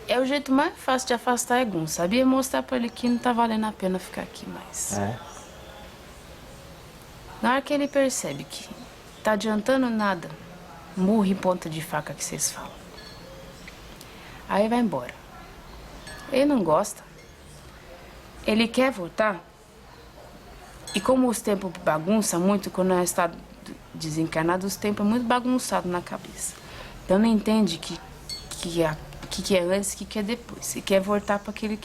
É o jeito mais fácil de afastar algum, sabia? Mostrar pra ele que não tá valendo a pena ficar aqui mais. É? Na hora que ele percebe que tá adiantando nada, murro em ponta de faca que vocês falam. Aí vai embora. Ele não gosta. Ele quer voltar. E como os tempos bagunçam muito, quando nós está desencarnado, os tempos é muito bagunçado na cabeça. Então não entende que é antes, que é depois. E quer voltar para aquele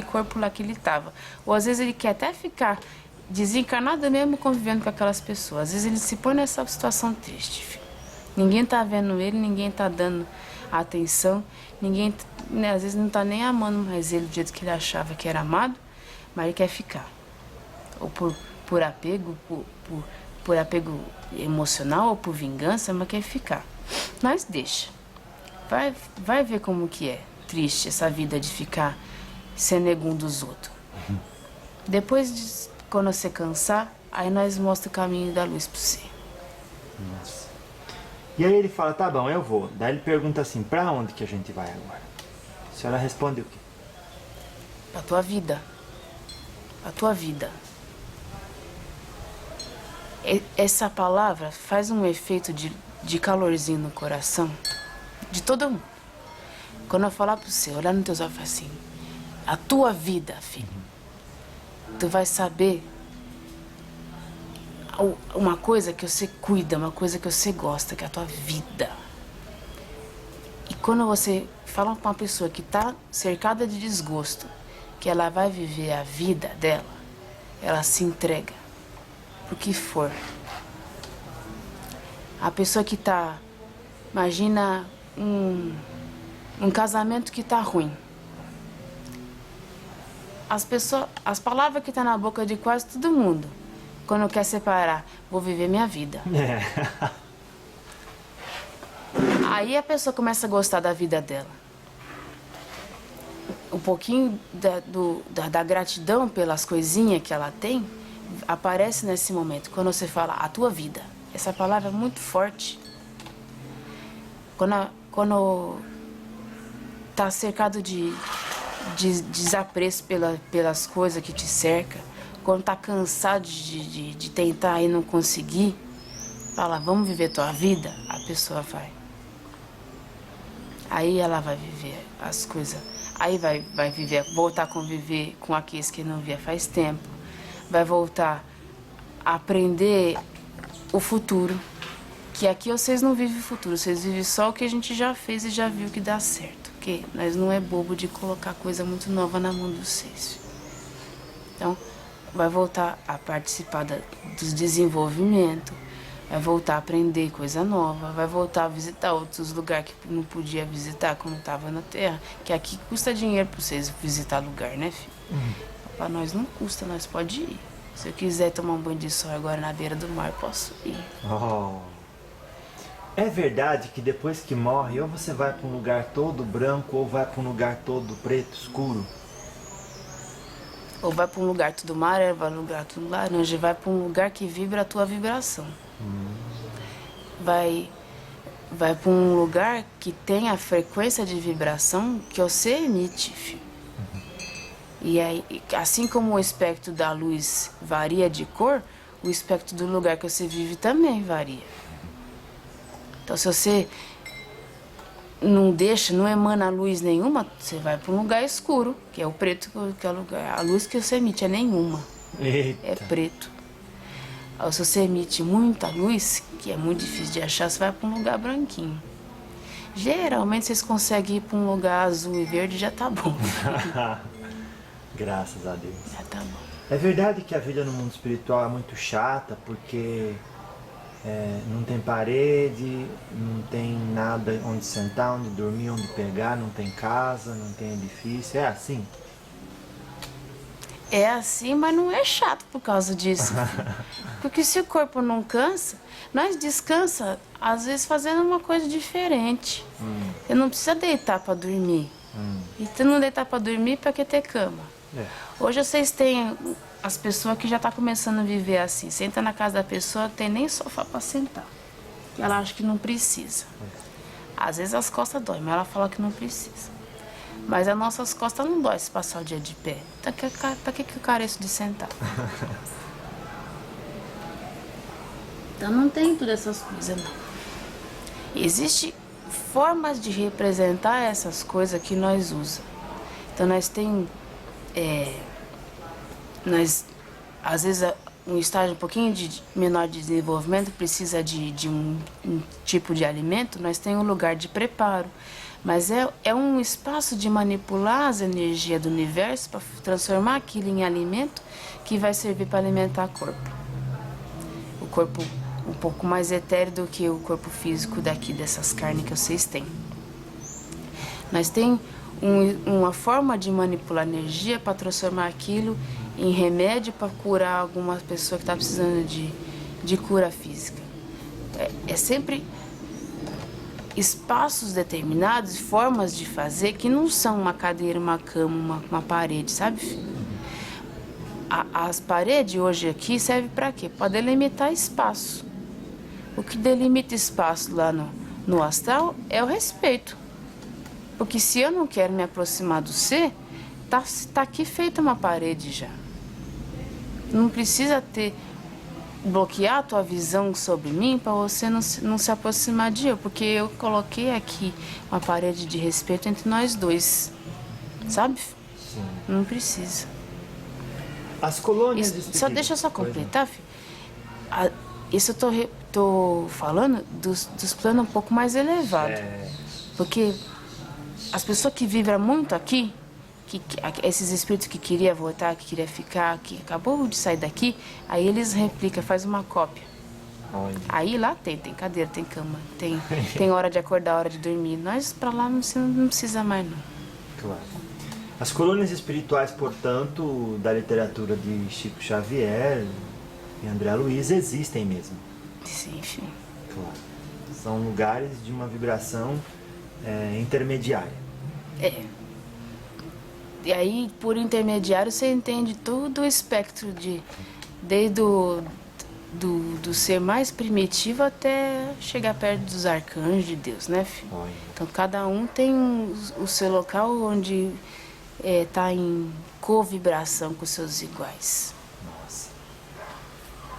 corpo lá que ele estava. Ou às vezes ele quer até ficar desencarnado mesmo convivendo com aquelas pessoas. Às vezes ele se põe nessa situação triste, filho. Ninguém tá vendo ele, ninguém tá dando atenção, ninguém, né, às vezes não tá nem amando mais ele do jeito que ele achava que era amado, mas ele quer ficar. Ou por apego, por apego emocional ou por vingança, mas quer ficar. Nós deixa. Vai ver como que é triste essa vida de ficar sendo negum dos outros. Depois, quando você cansar, aí nós mostra o caminho da luz pra você. Nossa. E aí ele fala, tá bom, eu vou. Daí ele pergunta assim, pra onde que a gente vai agora? A senhora responde o quê? Pra tua vida. Pra tua vida. Essa palavra faz um efeito de calorzinho no coração de todo mundo. Quando eu falar pra você, olhar nos teus olhos e falar assim, a tua vida, filho, tu vai saber uma coisa que você cuida, uma coisa que você gosta, que é a tua vida. quando você fala para uma pessoa que está cercada de desgosto, que ela vai viver a vida dela, ela se entrega por que for. A pessoa que está, imagina um casamento que está ruim. As palavras que estão na boca de quase todo mundo, quando quer separar, vou viver minha vida. É. Aí a pessoa começa a gostar da vida dela. Um pouquinho da gratidão pelas coisinhas que ela tem, aparece nesse momento, quando você fala a tua vida. Essa palavra é muito forte. Quando tá cercado de desapreço pelas coisas que te cercam, quando tá cansado de tentar e não conseguir, fala, vamos viver tua vida, a pessoa vai. Aí ela vai viver as coisas. Aí vai voltar a conviver com aqueles que não via faz tempo. Vai voltar a aprender o futuro. Que aqui vocês não vivem o futuro, vocês vivem só o que a gente já fez e já viu que dá certo. Porque nós não é bobo de colocar coisa muito nova na mão de vocês. Então, vai voltar a participar dos desenvolvimentos, vai voltar a aprender coisa nova, vai voltar a visitar outros lugares que não podia visitar quando estava na Terra. Que aqui custa dinheiro para vocês visitar lugar, né, filho? Para nós não custa, nós pode ir. Se eu quiser tomar um banho de sol agora na beira do mar, posso ir. Oh. É verdade que depois que morre, ou você vai para um lugar todo branco, ou vai para um lugar todo preto, escuro? Ou vai para um lugar tudo amarelo, vai para um lugar tudo laranja, vai para um lugar que vibra a tua vibração. Vai para um lugar que tem a frequência de vibração que você emite, filho. E aí, assim como o espectro da luz varia de cor, o espectro do lugar que você vive também varia. Então, se você não emana luz nenhuma, você vai para um lugar escuro, que é o preto, que é o lugar. A luz que você emite é nenhuma. Eita. É preto. Aí, se você emite muita luz, que é muito difícil de achar, você vai para um lugar branquinho. Geralmente vocês conseguem ir para um lugar azul e verde, já tá bom. Graças a Deus. Já tá bom. É verdade que a vida no mundo espiritual é muito chata, porque não tem parede, não tem nada onde sentar, onde dormir, onde pegar, não tem casa, não tem edifício. É assim? É assim, mas não é chato por causa disso. Porque se o corpo não cansa, nós descansa, às vezes fazendo uma coisa diferente. Você não precisa deitar para dormir. E se não deitar para dormir, para que ter cama? É. Hoje vocês têm as pessoas que já estão começando a viver assim. Senta na casa da pessoa, não tem nem sofá para sentar. Ela acha que não precisa. Às vezes as costas doem, mas ela fala que não precisa. Mas as nossas costas não dói se passar o dia de pé. Então, pra que eu careço de sentar? Então não tem todas essas coisas, não. Existem formas de representar essas coisas que nós usamos. Então nós temos... às vezes, um estágio um pouquinho menor de desenvolvimento precisa de um tipo de alimento, nós temos um lugar de preparo. Mas é um espaço de manipular as energias do universo para transformar aquilo em alimento que vai servir para alimentar o corpo. O corpo um pouco mais etéreo do que o corpo físico dessas carnes que vocês têm. Nós temos uma forma de manipular energia para transformar aquilo em remédio para curar alguma pessoa que está precisando de cura física. É sempre espaços determinados, formas de fazer que não são uma cadeira, uma cama, uma parede, sabe, filho? As paredes hoje aqui servem para quê? Para delimitar espaço. O que delimita espaço lá no astral é o respeito. Porque se eu não quero me aproximar do ser, tá aqui feita uma parede já. Não precisa bloquear a tua visão sobre mim para você não se aproximar de eu, porque eu coloquei aqui uma parede de respeito entre nós dois, sabe? Sim. Não precisa. As colônias Só deixa eu só completar, filho. Isso eu tô falando dos planos um pouco mais elevados. Porque as pessoas que vibram muito aqui, esses espíritos que queria voltar, que queria ficar, que acabou de sair daqui, aí eles replicam, faz uma cópia. Olha. Aí lá tem cadeira, tem cama, tem hora de acordar, hora de dormir. Nós pra lá não precisa mais não. Claro. As colônias espirituais, portanto, da literatura de Chico Xavier e André Luiz existem mesmo. Sim, enfim. Claro. São lugares de uma vibração intermediária. É. E aí, por intermediário, você entende todo o espectro desde do ser mais primitivo até chegar perto dos arcanjos de Deus, né, filho? Olha. Então, cada um tem o seu local onde está em co-vibração com seus iguais. Nossa.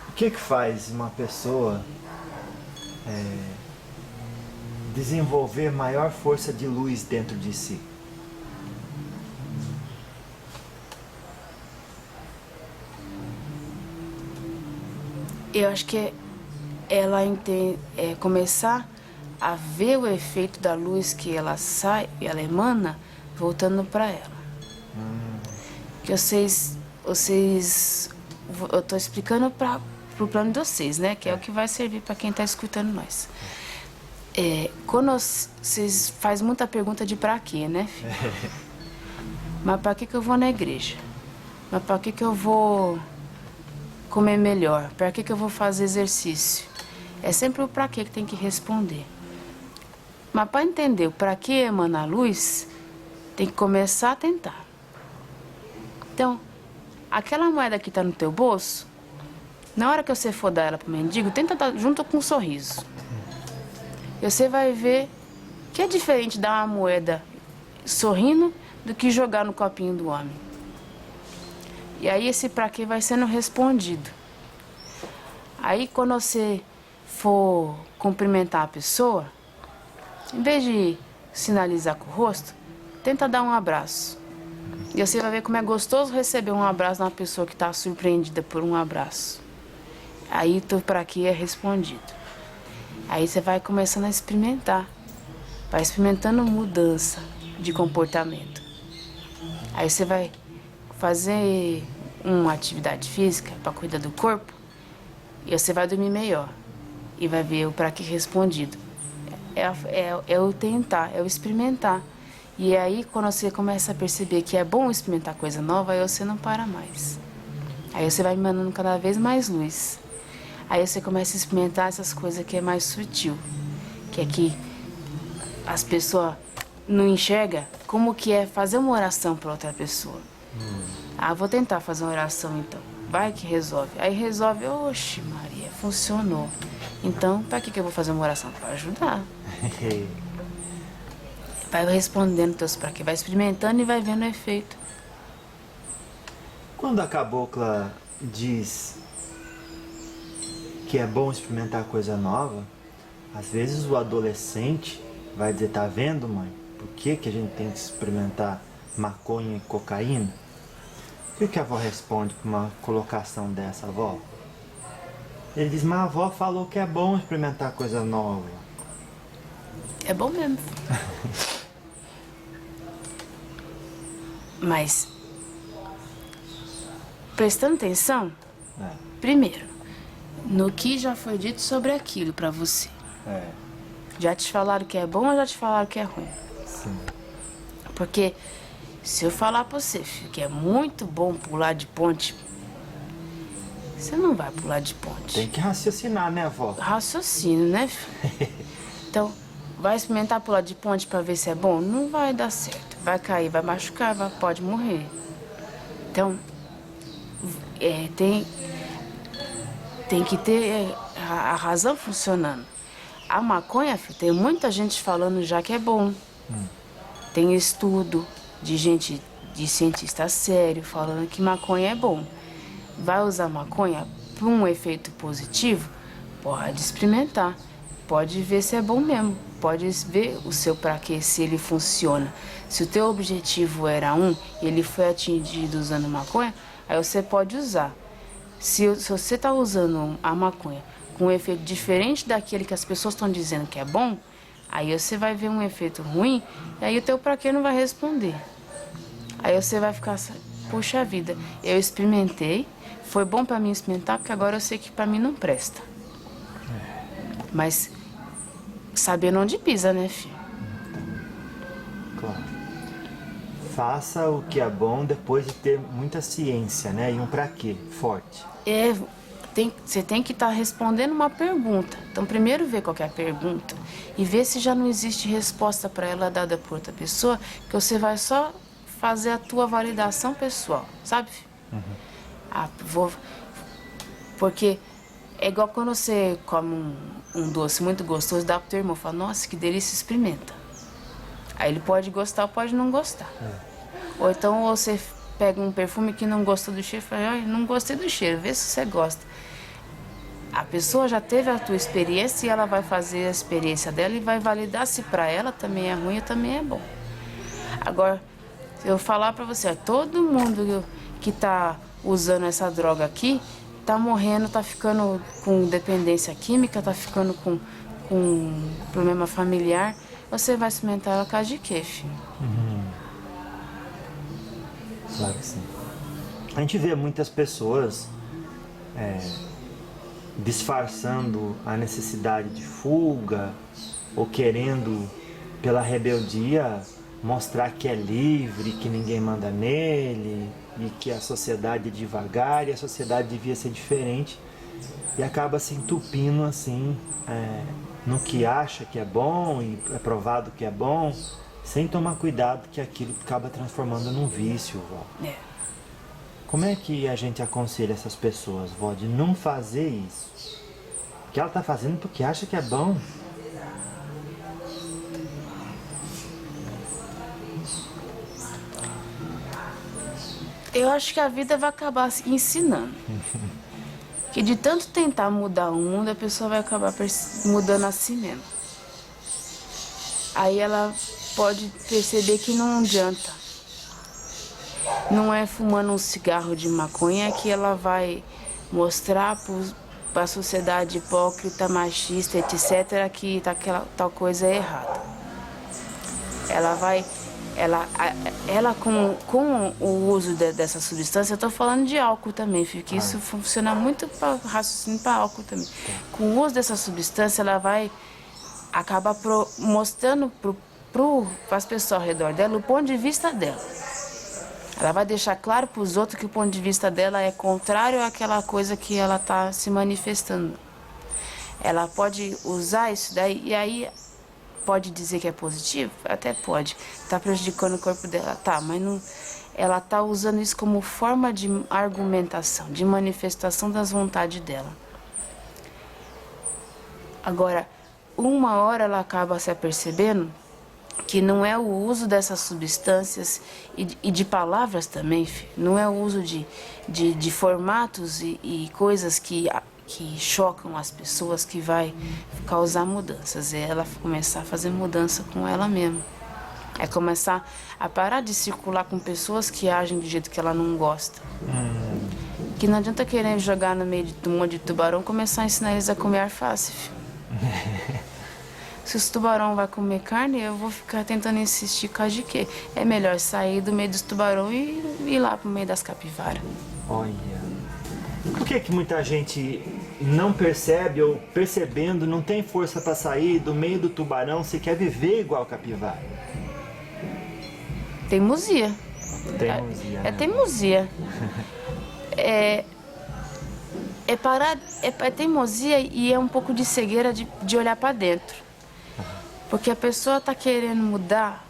O que faz uma pessoa desenvolver maior força de luz dentro de si? Eu acho que ela começar a ver o efeito da luz que ela emana, voltando para ela. Que vocês, eu estou explicando para o plano de vocês, né? Que é o que vai servir para quem está escutando nós. Quando vocês fazem muita pergunta de para quê, né? Mas para que eu vou na igreja? Mas para que eu vou comer melhor? Para que eu vou fazer exercício? É sempre o para que tem que responder. Mas para entender o para que emana a luz, tem que começar a tentar. Então, aquela moeda que está no teu bolso, na hora que você for dar ela para o mendigo, tenta dar junto com um sorriso. E você vai ver que é diferente dar uma moeda sorrindo do que jogar no copinho do homem. E aí esse pra quê vai sendo respondido. Aí quando você for cumprimentar a pessoa, em vez de sinalizar com o rosto, tenta dar um abraço. E você vai ver como é gostoso receber um abraço de uma pessoa que está surpreendida por um abraço. Aí o teu pra quê é respondido. Aí você vai começando a experimentar. Vai experimentando mudança de comportamento. Aí você vai fazer uma atividade física para cuidar do corpo e você vai dormir melhor. E vai ver o para que respondido. É o tentar, é o experimentar. E aí, quando você começa a perceber que é bom experimentar coisa nova, aí você não para mais. Aí você vai emanando cada vez mais luz. Aí você começa a experimentar essas coisas que é mais sutil. Que é que as pessoas não enxergam como que é fazer uma oração para outra pessoa. Vou tentar fazer uma oração então. Vai que resolve. Aí resolve, oxe Maria, funcionou. Então, para que eu vou fazer uma oração? Para ajudar. Vai respondendo teus para quê, vai experimentando e vai vendo o efeito. Quando a cabocla diz que é bom experimentar coisa nova, às vezes o adolescente vai dizer, tá vendo, mãe? Por que a gente tem que experimentar maconha e cocaína? O que a avó responde para uma colocação dessa, avó? Ele diz, mas a avó falou que é bom experimentar coisa nova. É bom mesmo. Mas, prestando atenção, primeiro, no que já foi dito sobre aquilo pra você. Já te falaram que é bom ou já te falaram que é ruim? Sim. Porque se eu falar pra você, filho, que é muito bom pular de ponte, você não vai pular de ponte. Tem que raciocinar, né, avó? Raciocínio, né, filho? Então, vai experimentar pular de ponte pra ver se é bom? Não vai dar certo. Vai cair, vai machucar, pode morrer. Então, tem que ter a razão funcionando. A maconha, filho, tem muita gente falando já que é bom. Tem estudo de cientista sério falando que maconha é bom. Vai usar maconha para um efeito positivo? Pode experimentar. Pode ver se é bom mesmo. Pode ver o seu pra quê, se ele funciona. Se o teu objetivo era e ele foi atingido usando maconha, aí você pode usar. Se você está usando a maconha com um efeito diferente daquele que as pessoas estão dizendo que é bom, Aí você vai ver um efeito ruim, e aí o teu pra quê não vai responder. Aí você vai ficar, puxa vida, eu experimentei, foi bom pra mim experimentar, porque agora eu sei que pra mim não presta. Mas sabendo onde pisa, né, filho? Claro. Faça o que é bom depois de ter muita ciência, né? E um pra quê forte. Você tem que estar respondendo uma pergunta. Então, primeiro vê qual que é a pergunta e vê se já não existe resposta para ela dada por outra pessoa, que você vai só fazer a tua validação pessoal, sabe? Porque é igual quando você come um doce muito gostoso, dá pro teu irmão, fala, nossa, que delícia, experimenta. Aí ele pode gostar ou pode não gostar. Ou então você pega um perfume que não gostou do cheiro e fala, olha, não gostei do cheiro, vê se você gosta. A pessoa já teve a tua experiência e ela vai fazer a experiência dela e vai validar se pra ela também é ruim ou também é bom. Agora, se eu falar pra você, ó, todo mundo que tá usando essa droga aqui tá morrendo, tá ficando com dependência química, tá ficando com problema familiar, você vai experimentar ela causa de quê, filho? Claro que sim. A gente vê muitas pessoas disfarçando a necessidade de fuga ou querendo, pela rebeldia, mostrar que é livre, que ninguém manda nele e que a sociedade é devagar e a sociedade devia ser diferente e acaba se entupindo assim no que acha que é bom e é provado que é bom, sem tomar cuidado que aquilo acaba transformando num vício, vó. Como é que a gente aconselha essas pessoas, vó, de não fazer isso? Que ela está fazendo porque acha que é bom. Eu acho que a vida vai acabar se ensinando. Que de tanto tentar mudar o mundo, a pessoa vai acabar mudando a si mesma. Aí ela pode perceber que não adianta. Não é fumando um cigarro de maconha que ela vai mostrar para a sociedade hipócrita, machista, etc., que tal coisa é errada. Ela com o uso dessa substância, eu estou falando de álcool também, filho, que isso funciona muito para raciocínio para álcool também. Com o uso dessa substância, ela vai acabar mostrando para as pessoas ao redor dela o ponto de vista dela. Ela vai deixar claro para os outros que o ponto de vista dela é contrário àquela coisa que ela está se manifestando. Ela pode usar isso daí e aí pode dizer que é positivo? Até pode. Está prejudicando o corpo dela? Tá, mas não, ela está usando isso como forma de argumentação, de manifestação das vontades dela. Agora, uma hora ela acaba se apercebendo que não é o uso dessas substâncias e de palavras também, filho. Não é o uso de formatos e coisas que chocam as pessoas que vai causar mudanças. É ela começar a fazer mudança com ela mesma. É começar a parar de circular com pessoas que agem do jeito que ela não gosta. Que não adianta querer jogar no meio de um monte de tubarão e começar a ensinar eles a comer alface, filho. Se os tubarão vai comer carne, eu vou ficar tentando insistir causa de quê? É melhor sair do meio dos tubarão e ir lá pro meio das capivaras. Olha, por que muita gente não percebe ou percebendo não tem força para sair do meio do tubarão se quer viver igual capivara? Teimosia. Teimosia, né? Teimosia. É teimosia e é um pouco de cegueira de olhar para dentro. Porque a pessoa tá querendo mudar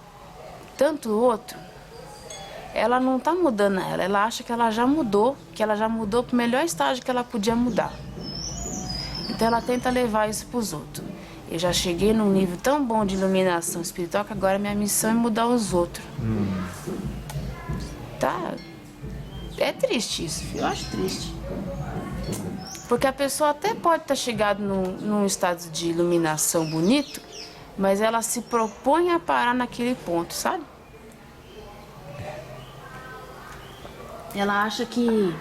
tanto o outro, ela não tá mudando ela acha que ela já mudou pro melhor estágio que ela podia mudar. Então ela tenta levar isso pros outros. Eu já cheguei num nível tão bom de iluminação espiritual que agora minha missão é mudar os outros. Tá? É triste isso, eu acho triste. Porque a pessoa até pode estar chegado num estado de iluminação bonito, mas ela se propõe a parar naquele ponto, sabe? Ela acha que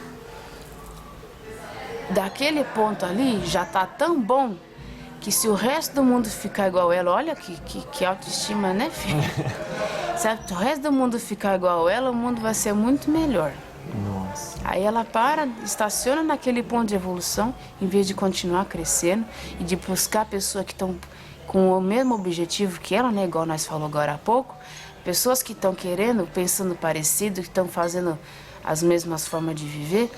daquele ponto ali já tá tão bom que se o resto do mundo ficar igual ela, olha que autoestima, né, filho? Se o resto do mundo ficar igual ela, o mundo vai ser muito melhor. Nossa. Aí ela para, estaciona naquele ponto de evolução, em vez de continuar crescendo e de buscar pessoas que estão com o mesmo objetivo que ela, né, igual nós falamos agora há pouco, pessoas que estão querendo, pensando parecido, que estão fazendo as mesmas formas de viver,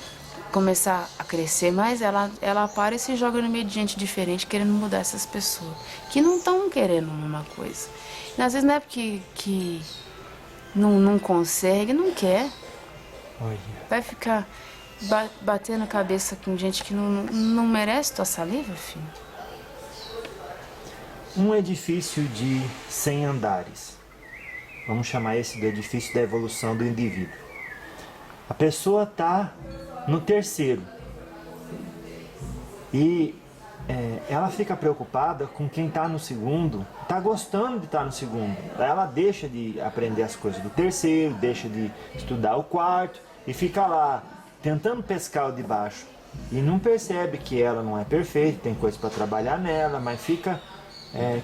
começar a crescer mais, ela para e se joga no meio de gente diferente, querendo mudar essas pessoas, que não estão querendo a mesma coisa. E às vezes não é porque que não consegue, não quer. Olha. Vai ficar batendo a cabeça com gente que não merece tua saliva, filho. Um edifício de 100 andares. Vamos chamar esse do edifício da evolução do indivíduo. A pessoa está no terceiro. E ela fica preocupada com quem está no segundo, está gostando de estar no segundo. Ela deixa de aprender as coisas do terceiro, deixa de estudar o quarto e fica lá tentando pescar o de baixo. E não percebe que ela não é perfeita, tem coisa para trabalhar nela, mas fica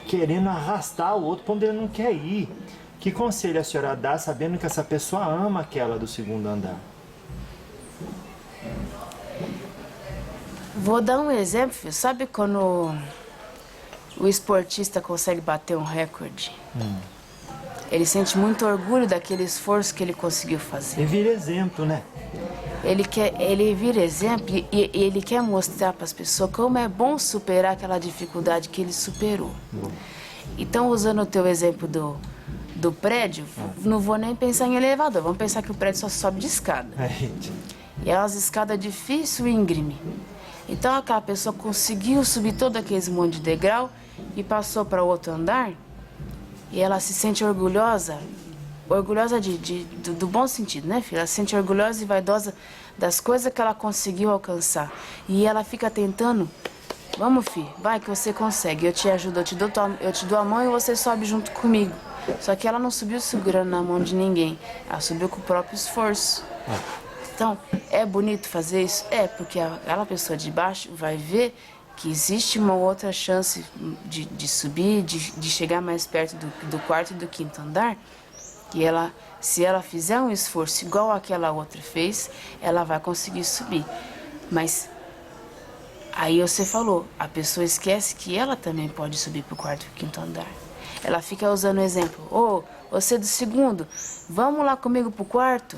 querendo arrastar o outro para onde ele não quer ir. Que conselho a senhora dá sabendo que essa pessoa ama aquela do segundo andar? Vou dar um exemplo, filho. Sabe quando o esportista consegue bater um recorde? Ele sente muito orgulho daquele esforço que ele conseguiu fazer. E vira exemplo, né? Ele vira exemplo e ele quer mostrar para as pessoas como é bom superar aquela dificuldade que ele superou. Então, usando o teu exemplo do prédio, não vou nem pensar em elevador, vamos pensar que o prédio só sobe de escada. E é umas escadas difíceis e íngreme. Então, aquela pessoa conseguiu subir todo aquele monte de degrau e passou para o outro andar, e ela se sente orgulhosa do bom sentido, né, filha? Ela se sente orgulhosa e vaidosa das coisas que ela conseguiu alcançar. E ela fica tentando, vamos, filho, vai que você consegue, eu te ajudo, eu te dou a mão e você sobe junto comigo. Só que ela não subiu segurando na mão de ninguém, ela subiu com o próprio esforço. Então, é bonito fazer isso? É, porque aquela pessoa de baixo vai ver que existe uma outra chance de subir, de chegar mais perto do quarto e do quinto andar, que se ela fizer um esforço igual aquela outra fez, ela vai conseguir subir. Mas aí você falou, a pessoa esquece que ela também pode subir para o quarto e quinto andar. Ela fica usando o exemplo, você do segundo, vamos lá comigo pro quarto?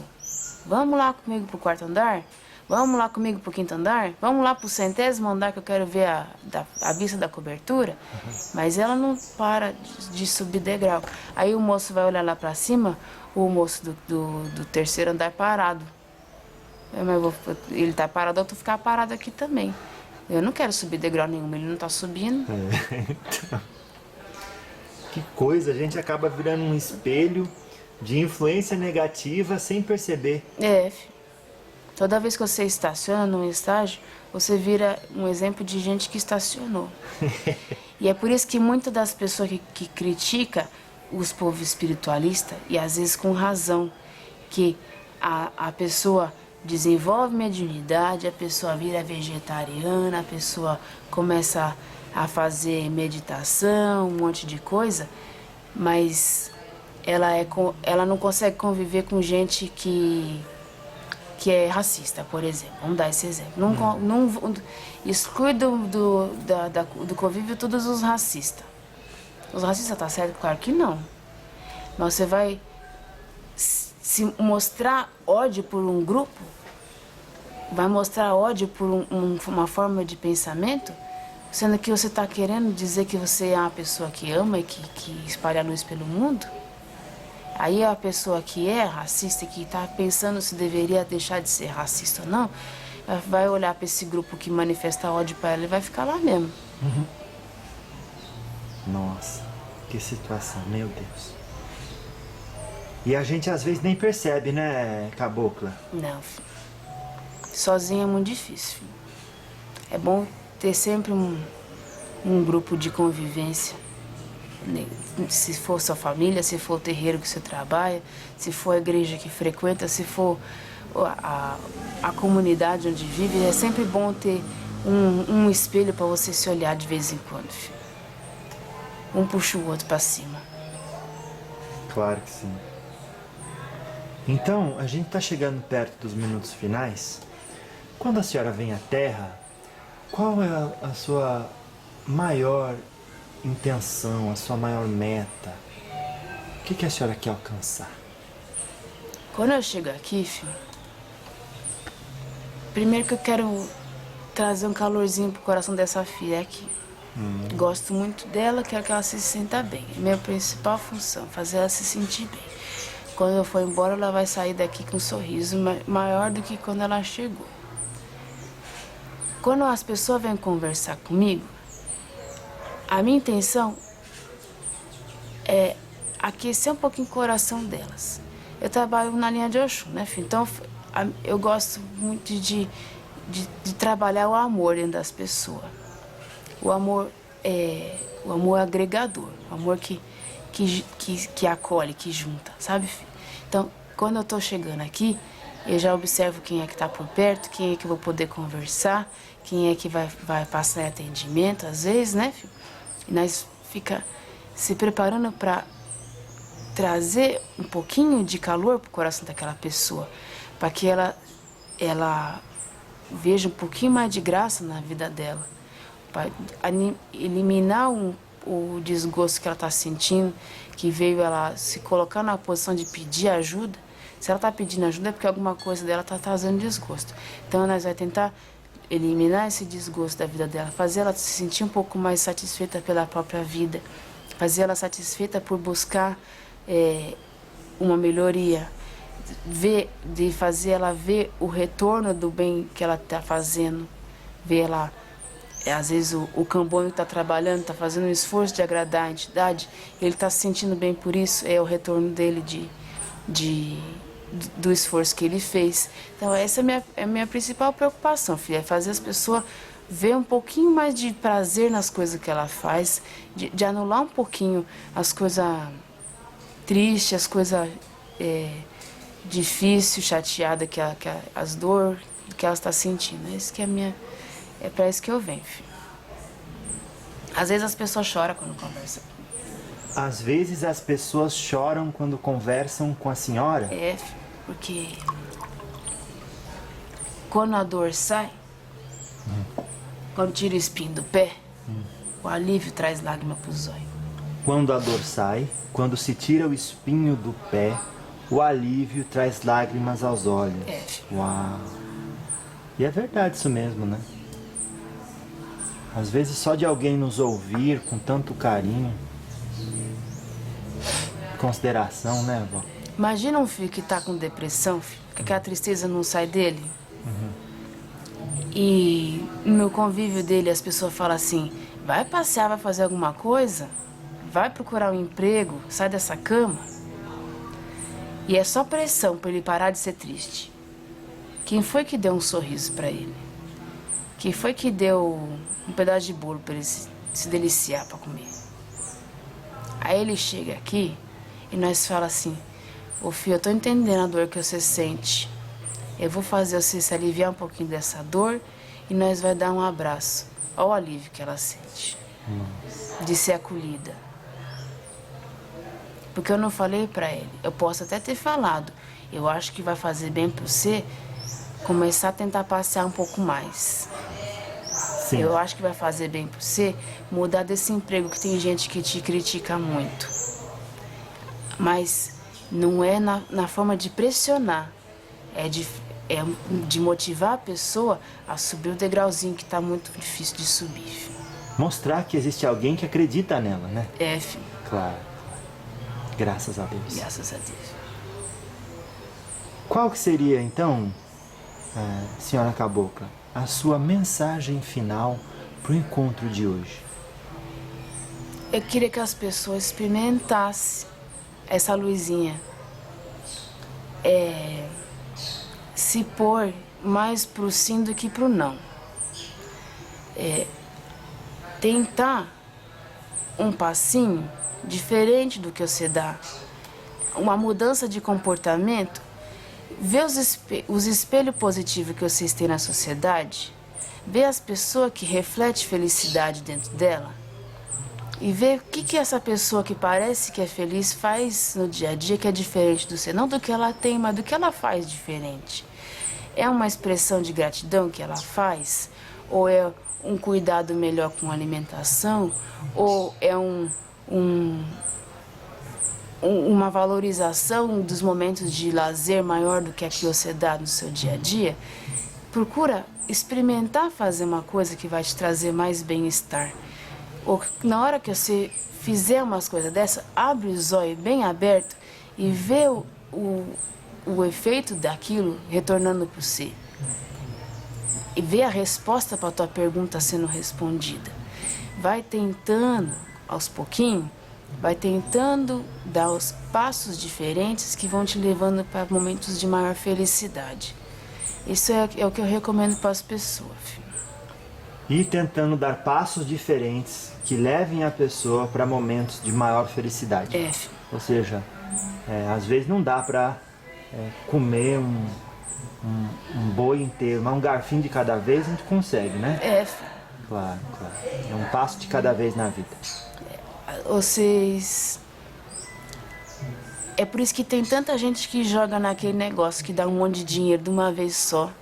Vamos lá comigo pro quarto andar? Vamos lá comigo pro quinto andar? Vamos lá pro 100º andar que eu quero ver a vista da cobertura? Mas ela não para de subir degrau. Aí o moço vai olhar lá pra cima, o moço do terceiro andar parado. Ele tá parado, eu vou ficar parado aqui também. Eu não quero subir degrau nenhum, ele não tá subindo. Então, que coisa, a gente acaba virando um espelho de influência negativa sem perceber. Toda vez que você estaciona num estágio, você vira um exemplo de gente que estacionou. E é por isso que muitas das pessoas que criticam os povos espiritualistas, e às vezes com razão, que a pessoa desenvolve mediunidade, a pessoa vira vegetariana, a pessoa começa a fazer meditação, um monte de coisa, mas ela não consegue conviver com gente que é racista, por exemplo. Vamos dar esse exemplo. Exclui do convívio todos os racistas. Os racistas tá certo? Claro que não. Mas você vai se mostrar ódio por um grupo, vai mostrar ódio por uma forma de pensamento, sendo que você está querendo dizer que você é uma pessoa que ama e que espalha a luz pelo mundo. Aí a pessoa que é racista e que está pensando se deveria deixar de ser racista ou não, vai olhar para esse grupo que manifesta ódio para ela e vai ficar lá mesmo. Nossa, que situação, meu Deus. E a gente às vezes nem percebe, né, Cabocla? Não, filho. Sozinho é muito difícil, filho. É bom ter sempre um grupo de convivência. Se for sua família, se for o terreiro que você trabalha, se for a igreja que frequenta, se for a comunidade onde vive, é sempre bom ter um espelho para você se olhar de vez em quando, filho. um puxa o outro para cima. Claro que sim. Então, a gente está chegando perto dos minutos finais. Quando a senhora vem à Terra, qual é a sua maior intenção, a sua maior meta? O que a senhora quer alcançar? Quando eu chego aqui, filho, primeiro que eu quero trazer um calorzinho pro coração dessa filha aqui. Gosto muito dela, quero que ela se sinta bem. É minha principal função, fazer ela se sentir bem. Quando eu for embora, ela vai sair daqui com um sorriso maior do que quando ela chegou. Quando as pessoas vêm conversar comigo, a minha intenção é aquecer um pouquinho o coração delas. Eu trabalho na linha de Oxum, né, filho? Então, eu gosto muito de trabalhar o amor dentro das pessoas. O amor é agregador, o amor que acolhe, que junta, sabe, filho? Então, quando eu tô chegando aqui, eu já observo quem é que tá por perto, quem é que eu vou poder conversar, quem é que vai passar em atendimento, às vezes, né, filho? E nós fica se preparando para trazer um pouquinho de calor pro coração daquela pessoa, para que ela veja um pouquinho mais de graça na vida dela, para eliminar o desgosto que ela está sentindo, que veio ela se colocar na posição de pedir ajuda. Se ela está pedindo ajuda é porque alguma coisa dela está trazendo desgosto. Então nós vamos tentar eliminar esse desgosto da vida dela, fazer ela se sentir um pouco mais satisfeita pela própria vida, fazer ela satisfeita por buscar uma melhoria, de fazer ela ver o retorno do bem que ela está fazendo, ver ela, às vezes o cambonho está trabalhando, está fazendo um esforço de agradar a entidade, ele está se sentindo bem por isso, é o retorno dele do esforço que ele fez. Então essa é a minha principal preocupação, filha, é fazer as pessoas ver um pouquinho mais de prazer nas coisas que ela faz, de anular um pouquinho as coisas tristes, as coisas difíceis, chateadas, as dores que ela está sentindo. Isso que é para isso que eu venho, filho. Às vezes as pessoas choram quando conversam. Às vezes as pessoas choram quando conversam com a senhora? É, porque quando a dor sai, quando tira o espinho do pé, o alívio traz lágrima pro zóio. Quando a dor sai, quando se tira o espinho do pé, o alívio traz lágrimas aos olhos. É. Uau! E é verdade isso mesmo, né? Às vezes só de alguém nos ouvir com tanto carinho, consideração, né, vó? Imagina um filho que tá com depressão, filho, que aquela tristeza não sai dele. E no convívio dele as pessoas falam assim, vai passear, vai fazer alguma coisa, vai procurar um emprego, sai dessa cama. E é só pressão para ele parar de ser triste. Quem foi que deu um sorriso para ele? Quem foi que deu um pedaço de bolo para ele se deliciar para comer? Aí ele chega aqui e nós fala assim, ô filho, eu tô entendendo a dor que você sente. Eu vou fazer você se aliviar um pouquinho dessa dor e nós vai dar um abraço. Olha o alívio que ela sente. De ser acolhida. Porque eu não falei pra ele. Eu posso até ter falado. Eu acho que vai fazer bem pra você começar a tentar passear um pouco mais. Sim. Eu acho que vai fazer bem pra você mudar desse emprego que tem gente que te critica muito. Mas não é na forma de pressionar. É de motivar a pessoa a subir o degrauzinho que tá muito difícil de subir. Mostrar que existe alguém que acredita nela, né? É, filho. Claro. Graças a Deus. Graças a Deus. Qual que seria, então, senhora Cabocla, a sua mensagem final para o encontro de hoje? Eu queria que as pessoas experimentassem essa luzinha. Se pôr mais pro sim do que pro não. Tentar um passinho diferente do que você dá. Uma mudança de comportamento. Ver os espelhos positivos que vocês têm na sociedade. Ver as pessoas que refletem felicidade dentro dela. e ver o que essa pessoa que parece que é feliz faz no dia a dia que é diferente do seu. Não do que ela tem, mas do que ela faz diferente. É uma expressão de gratidão que ela faz? Ou é um cuidado melhor com a alimentação? Ou é uma valorização dos momentos de lazer maior do que a que você dá no seu dia a dia? Procura experimentar fazer uma coisa que vai te trazer mais bem-estar. Ou na hora que você fizer umas coisas dessa, abre os olhos bem aberto e vê o efeito daquilo retornando para você. E vê a resposta para a tua pergunta sendo respondida. Vai tentando, aos pouquinhos, vai tentando dar os passos diferentes que vão te levando para momentos de maior felicidade. Isso é o que eu recomendo para as pessoas, filho. E tentando dar passos diferentes que levem a pessoa para momentos de maior felicidade. Filho. Ou seja, às vezes não dá para comer um boi inteiro, mas um garfinho de cada vez a gente consegue, né? Filho. Claro. É um passo de cada vez na vida. Vocês... É por isso que tem tanta gente que joga naquele negócio que dá um monte de dinheiro de uma vez só.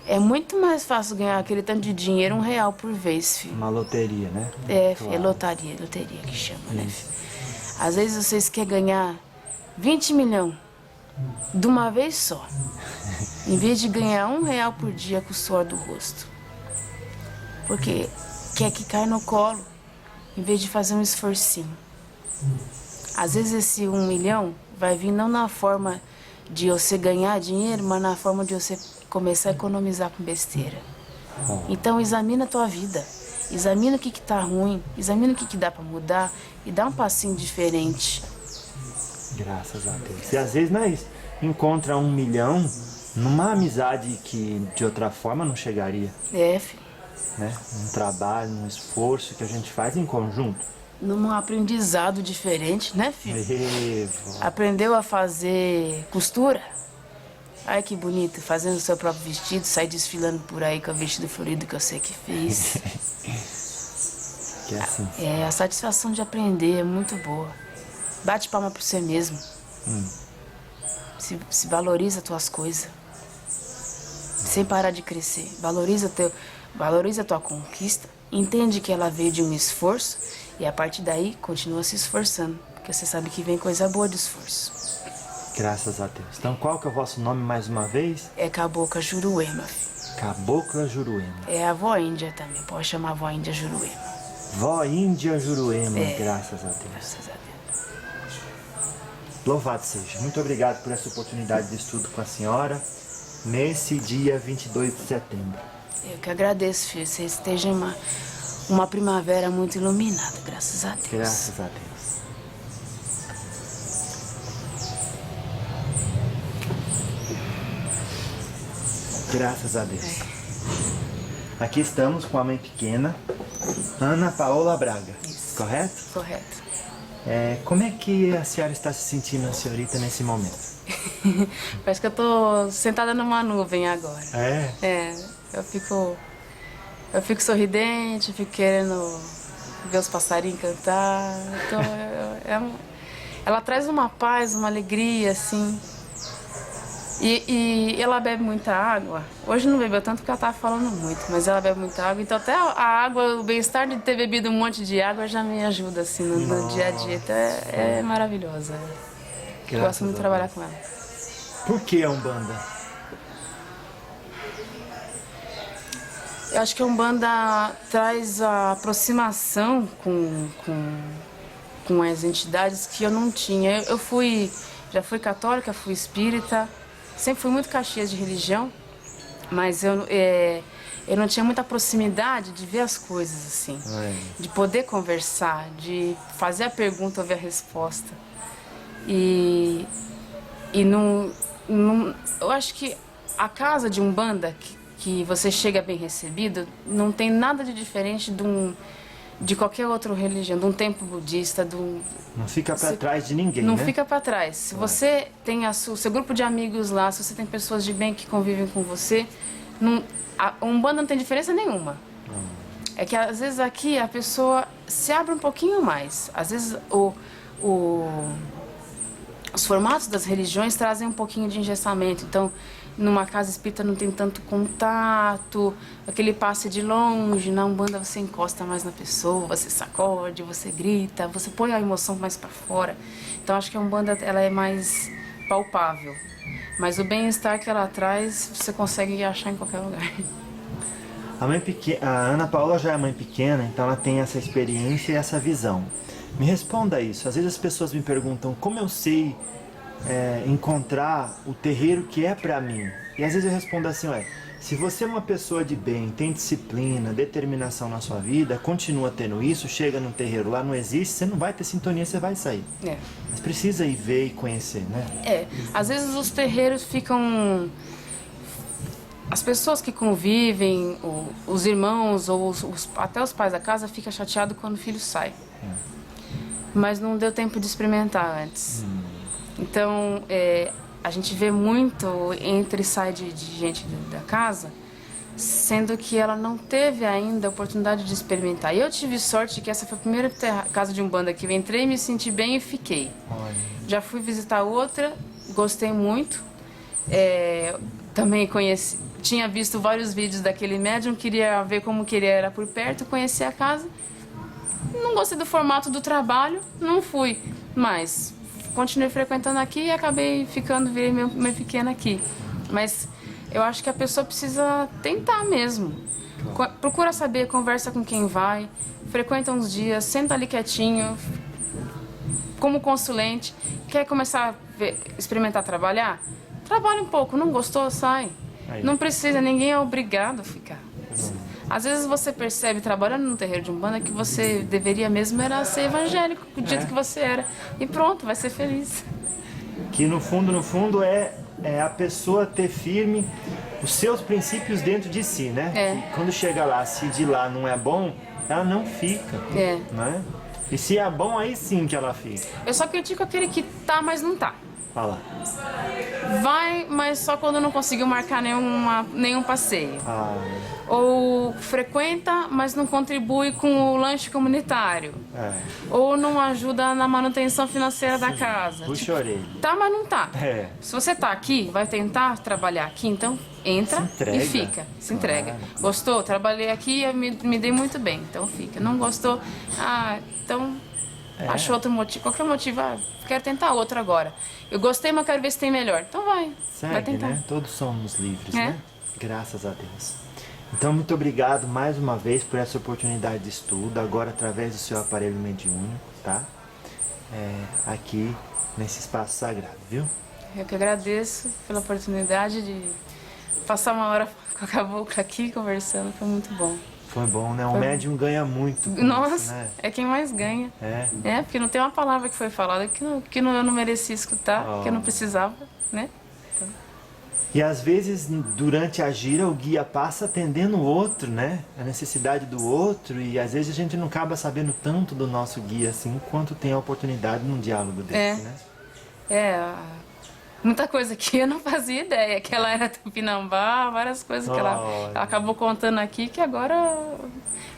É muito mais fácil ganhar aquele tanto de dinheiro, R$1 por vez, filho. Uma loteria, né? Filho, é loteria que chama, né, filho? Às vezes vocês querem ganhar 20 milhões de uma vez só, em vez de ganhar R$1 por dia com o suor do rosto. Porque quer que caia no colo, em vez de fazer um esforcinho. Às vezes esse 1 milhão vai vir não na forma de você ganhar dinheiro, mas na forma de você começar a economizar com besteira. Então examina a tua vida, examina o que tá ruim, examina o que dá para mudar e dá um passinho diferente. Graças a Deus. E às vezes nós encontra 1 milhão numa amizade que de outra forma não chegaria. Filho. Né? Um trabalho, um esforço que a gente faz em conjunto. Num aprendizado diferente, né, filho? Aprendeu a fazer costura? Ai, que bonito, fazendo o seu próprio vestido, sai desfilando por aí com o vestido florido que eu sei que fez. Que é assim. A satisfação de aprender é muito boa. Bate palma por você mesmo. Se valoriza as tuas coisas. Sem parar de crescer. Valoriza a tua conquista. Entende que ela veio de um esforço e a partir daí continua se esforçando. Porque você sabe que vem coisa boa de esforço. Graças a Deus. Então qual que é o vosso nome mais uma vez? É Cabocla Juruema, filho. Cabocla Juruema. É a vó Índia também, pode chamar vó Índia Juruema. Vó Índia Juruema, graças a Deus. Graças a Deus. Louvado seja. Muito obrigado por essa oportunidade de estudo com a senhora nesse dia 22 de setembro. Eu que agradeço, filho. Você esteja em uma primavera muito iluminada, graças a Deus. Graças a Deus. Graças a Deus. Aqui estamos com a mãe pequena, Ana Paola Braga. Isso. Correto? Correto. Como é que a senhora está se sentindo, senhorita, nesse momento? Parece que eu tô sentada numa nuvem agora. Eu fico sorridente, fico querendo ver os passarinhos cantar. Então, ela traz uma paz, uma alegria, assim. E ela bebe muita água. Hoje não bebeu tanto porque ela tava falando muito, mas ela bebe muita água. Então até a água, o bem-estar de ter bebido um monte de água já me ajuda assim no dia a dia. Então é maravilhosa. Eu gosto muito de trabalhar com ela. Por que a Umbanda? Eu acho que a Umbanda traz a aproximação com as entidades que eu não tinha. Já fui católica, fui espírita. Sempre fui muito Caxias de religião, mas eu não tinha muita proximidade de ver as coisas assim, de poder conversar, de fazer a pergunta, ouvir a resposta. Eu acho que a casa de Umbanda, que você chega bem recebido, não tem nada de diferente de qualquer outra religião, de um templo budista, Não fica para trás de ninguém, Não né? fica para trás. Se você tem o seu grupo de amigos lá, se você tem pessoas de bem que convivem com você, a Umbanda não tem diferença nenhuma. É que às vezes aqui a pessoa se abre um pouquinho mais. Às vezes os formatos das religiões trazem um pouquinho de engessamento. Então, numa casa espírita não tem tanto contato, aquele passe de longe. Na Umbanda você encosta mais na pessoa, você sacode, você grita, você põe a emoção mais para fora. Então, acho que a Umbanda ela é mais palpável. Mas o bem-estar que ela traz, você consegue achar em qualquer lugar. A Ana Paula já é mãe pequena, então ela tem essa experiência e essa visão. Me responda isso. Às vezes as pessoas me perguntam como eu sei encontrar o terreiro que é pra mim. E às vezes eu respondo assim, se você é uma pessoa de bem, tem disciplina, determinação na sua vida, continua tendo isso, chega no terreiro, lá não existe, você não vai ter sintonia, você vai sair. Mas precisa ir ver e conhecer, né? Às vezes os terreiros ficam... As pessoas que convivem, os irmãos ou até os pais da casa ficam chateados quando o filho sai. Mas não deu tempo de experimentar antes. Então, a gente vê muito entre e sai de gente da casa, sendo que ela não teve ainda a oportunidade de experimentar. E eu tive sorte que essa foi a primeira casa de Umbanda que eu entrei, me senti bem e fiquei. Já fui visitar outra, gostei muito. Também tinha visto vários vídeos daquele médium, queria ver como que ele era por perto, conheci a casa. Não gostei do formato do trabalho, não fui, mas continuei frequentando aqui e acabei ficando, virei meio pequena aqui. Mas eu acho que a pessoa precisa tentar mesmo. Procura saber, conversa com quem vai, frequenta uns dias, senta ali quietinho, como consulente. Quer começar a experimentar trabalhar? Trabalha um pouco, não gostou, sai. Não precisa, ninguém é obrigado a ficar. Às vezes você percebe, trabalhando no terreiro de Umbanda, que você deveria mesmo era ser evangélico, do jeito que você era. E pronto, vai ser feliz. Que no fundo é a pessoa ter firme os seus princípios dentro de si, né? Que quando chega lá, se de lá não é bom, ela não fica. Né? E se é bom, aí sim que ela fica. Eu só critico aquele que tá, mas não tá. Fala. Vai, mas só quando não conseguiu marcar nenhum passeio. Ou frequenta, mas não contribui com o lanche comunitário. Ou não ajuda na manutenção financeira da casa. Puxa a orelha. Tá, mas não tá. Se você tá aqui, vai tentar trabalhar aqui, então entra e fica. Se entrega. Gostou? Trabalhei aqui e me dei muito bem, então fica. Não gostou? Então... Achou outro motivo, qualquer motivo, quero tentar outro agora. Eu gostei, mas quero ver se tem melhor. Então vai tentar. Né? Todos somos livres, né? Graças a Deus. Então, muito obrigado mais uma vez por essa oportunidade de estudo, agora através do seu aparelho mediúnico, tá? Aqui nesse espaço sagrado, viu? Eu que agradeço pela oportunidade de passar uma hora com a cabocla aqui conversando, foi muito bom. Foi bom, né? O médium ganha muito. Nossa, isso, né? é quem mais ganha. Porque não tem uma palavra que foi falada que eu não merecia escutar, que eu não precisava, né? Então. E às vezes, durante a gira, o guia passa atendendo o outro, né? A necessidade do outro, e às vezes a gente não acaba sabendo tanto do nosso guia, assim, quanto tem a oportunidade num diálogo desse, né? Muita coisa que eu não fazia ideia, que ela era tupinambá, várias coisas que ela acabou contando aqui, que agora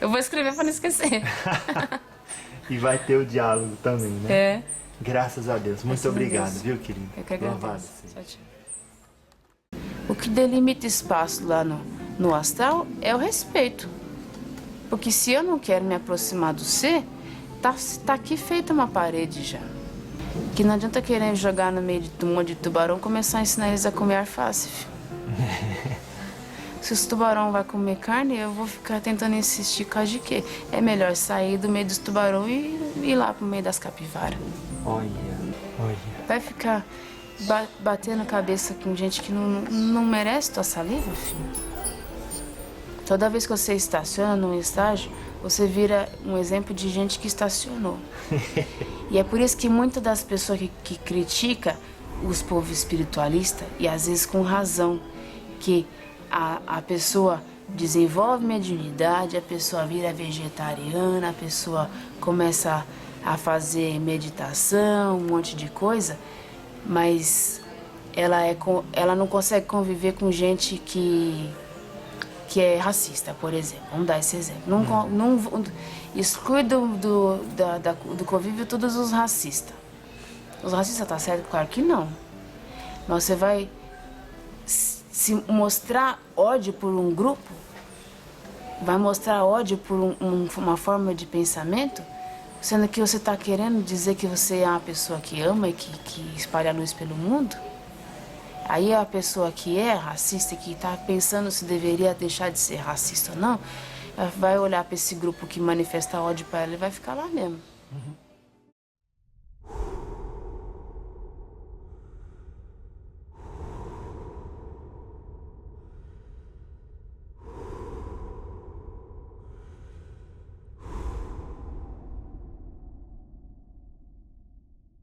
eu vou escrever para não esquecer. E vai ter o diálogo também, né? Graças a Deus. Muito obrigado, viu, querido? Eu que agradeço. Tchau, tchau. O que delimita espaço lá no astral é o respeito. Porque se eu não quero me aproximar do ser, tá aqui feita uma parede já. Que não adianta querer jogar no meio de um monte de tubarão e começar a ensinar eles a comer alface, filho. Se os tubarão vai comer carne, eu vou ficar tentando insistir com a de quê? É melhor sair do meio dos tubarão e ir lá pro meio das capivaras. Olha. Vai ficar batendo cabeça com gente que não merece tua saliva, filho. Toda vez que você estaciona num estágio, você vira um exemplo de gente que estacionou. E é por isso que muitas das pessoas que criticam os povos espiritualistas, e às vezes com razão, que a pessoa desenvolve mediunidade, a pessoa vira vegetariana, a pessoa começa a fazer meditação, um monte de coisa, mas ela não consegue conviver com gente que que é racista, por exemplo. Vamos dar esse exemplo. Exclui do convívio todos os racistas. Os racistas tá certo? Claro que não. Mas você vai se mostrar ódio por um grupo, vai mostrar ódio por uma forma de pensamento, sendo que você está querendo dizer que você é uma pessoa que ama e que espalha a luz pelo mundo. Aí a pessoa que é racista, que está pensando se deveria deixar de ser racista ou não, vai olhar para esse grupo que manifesta ódio para ela e vai ficar lá mesmo.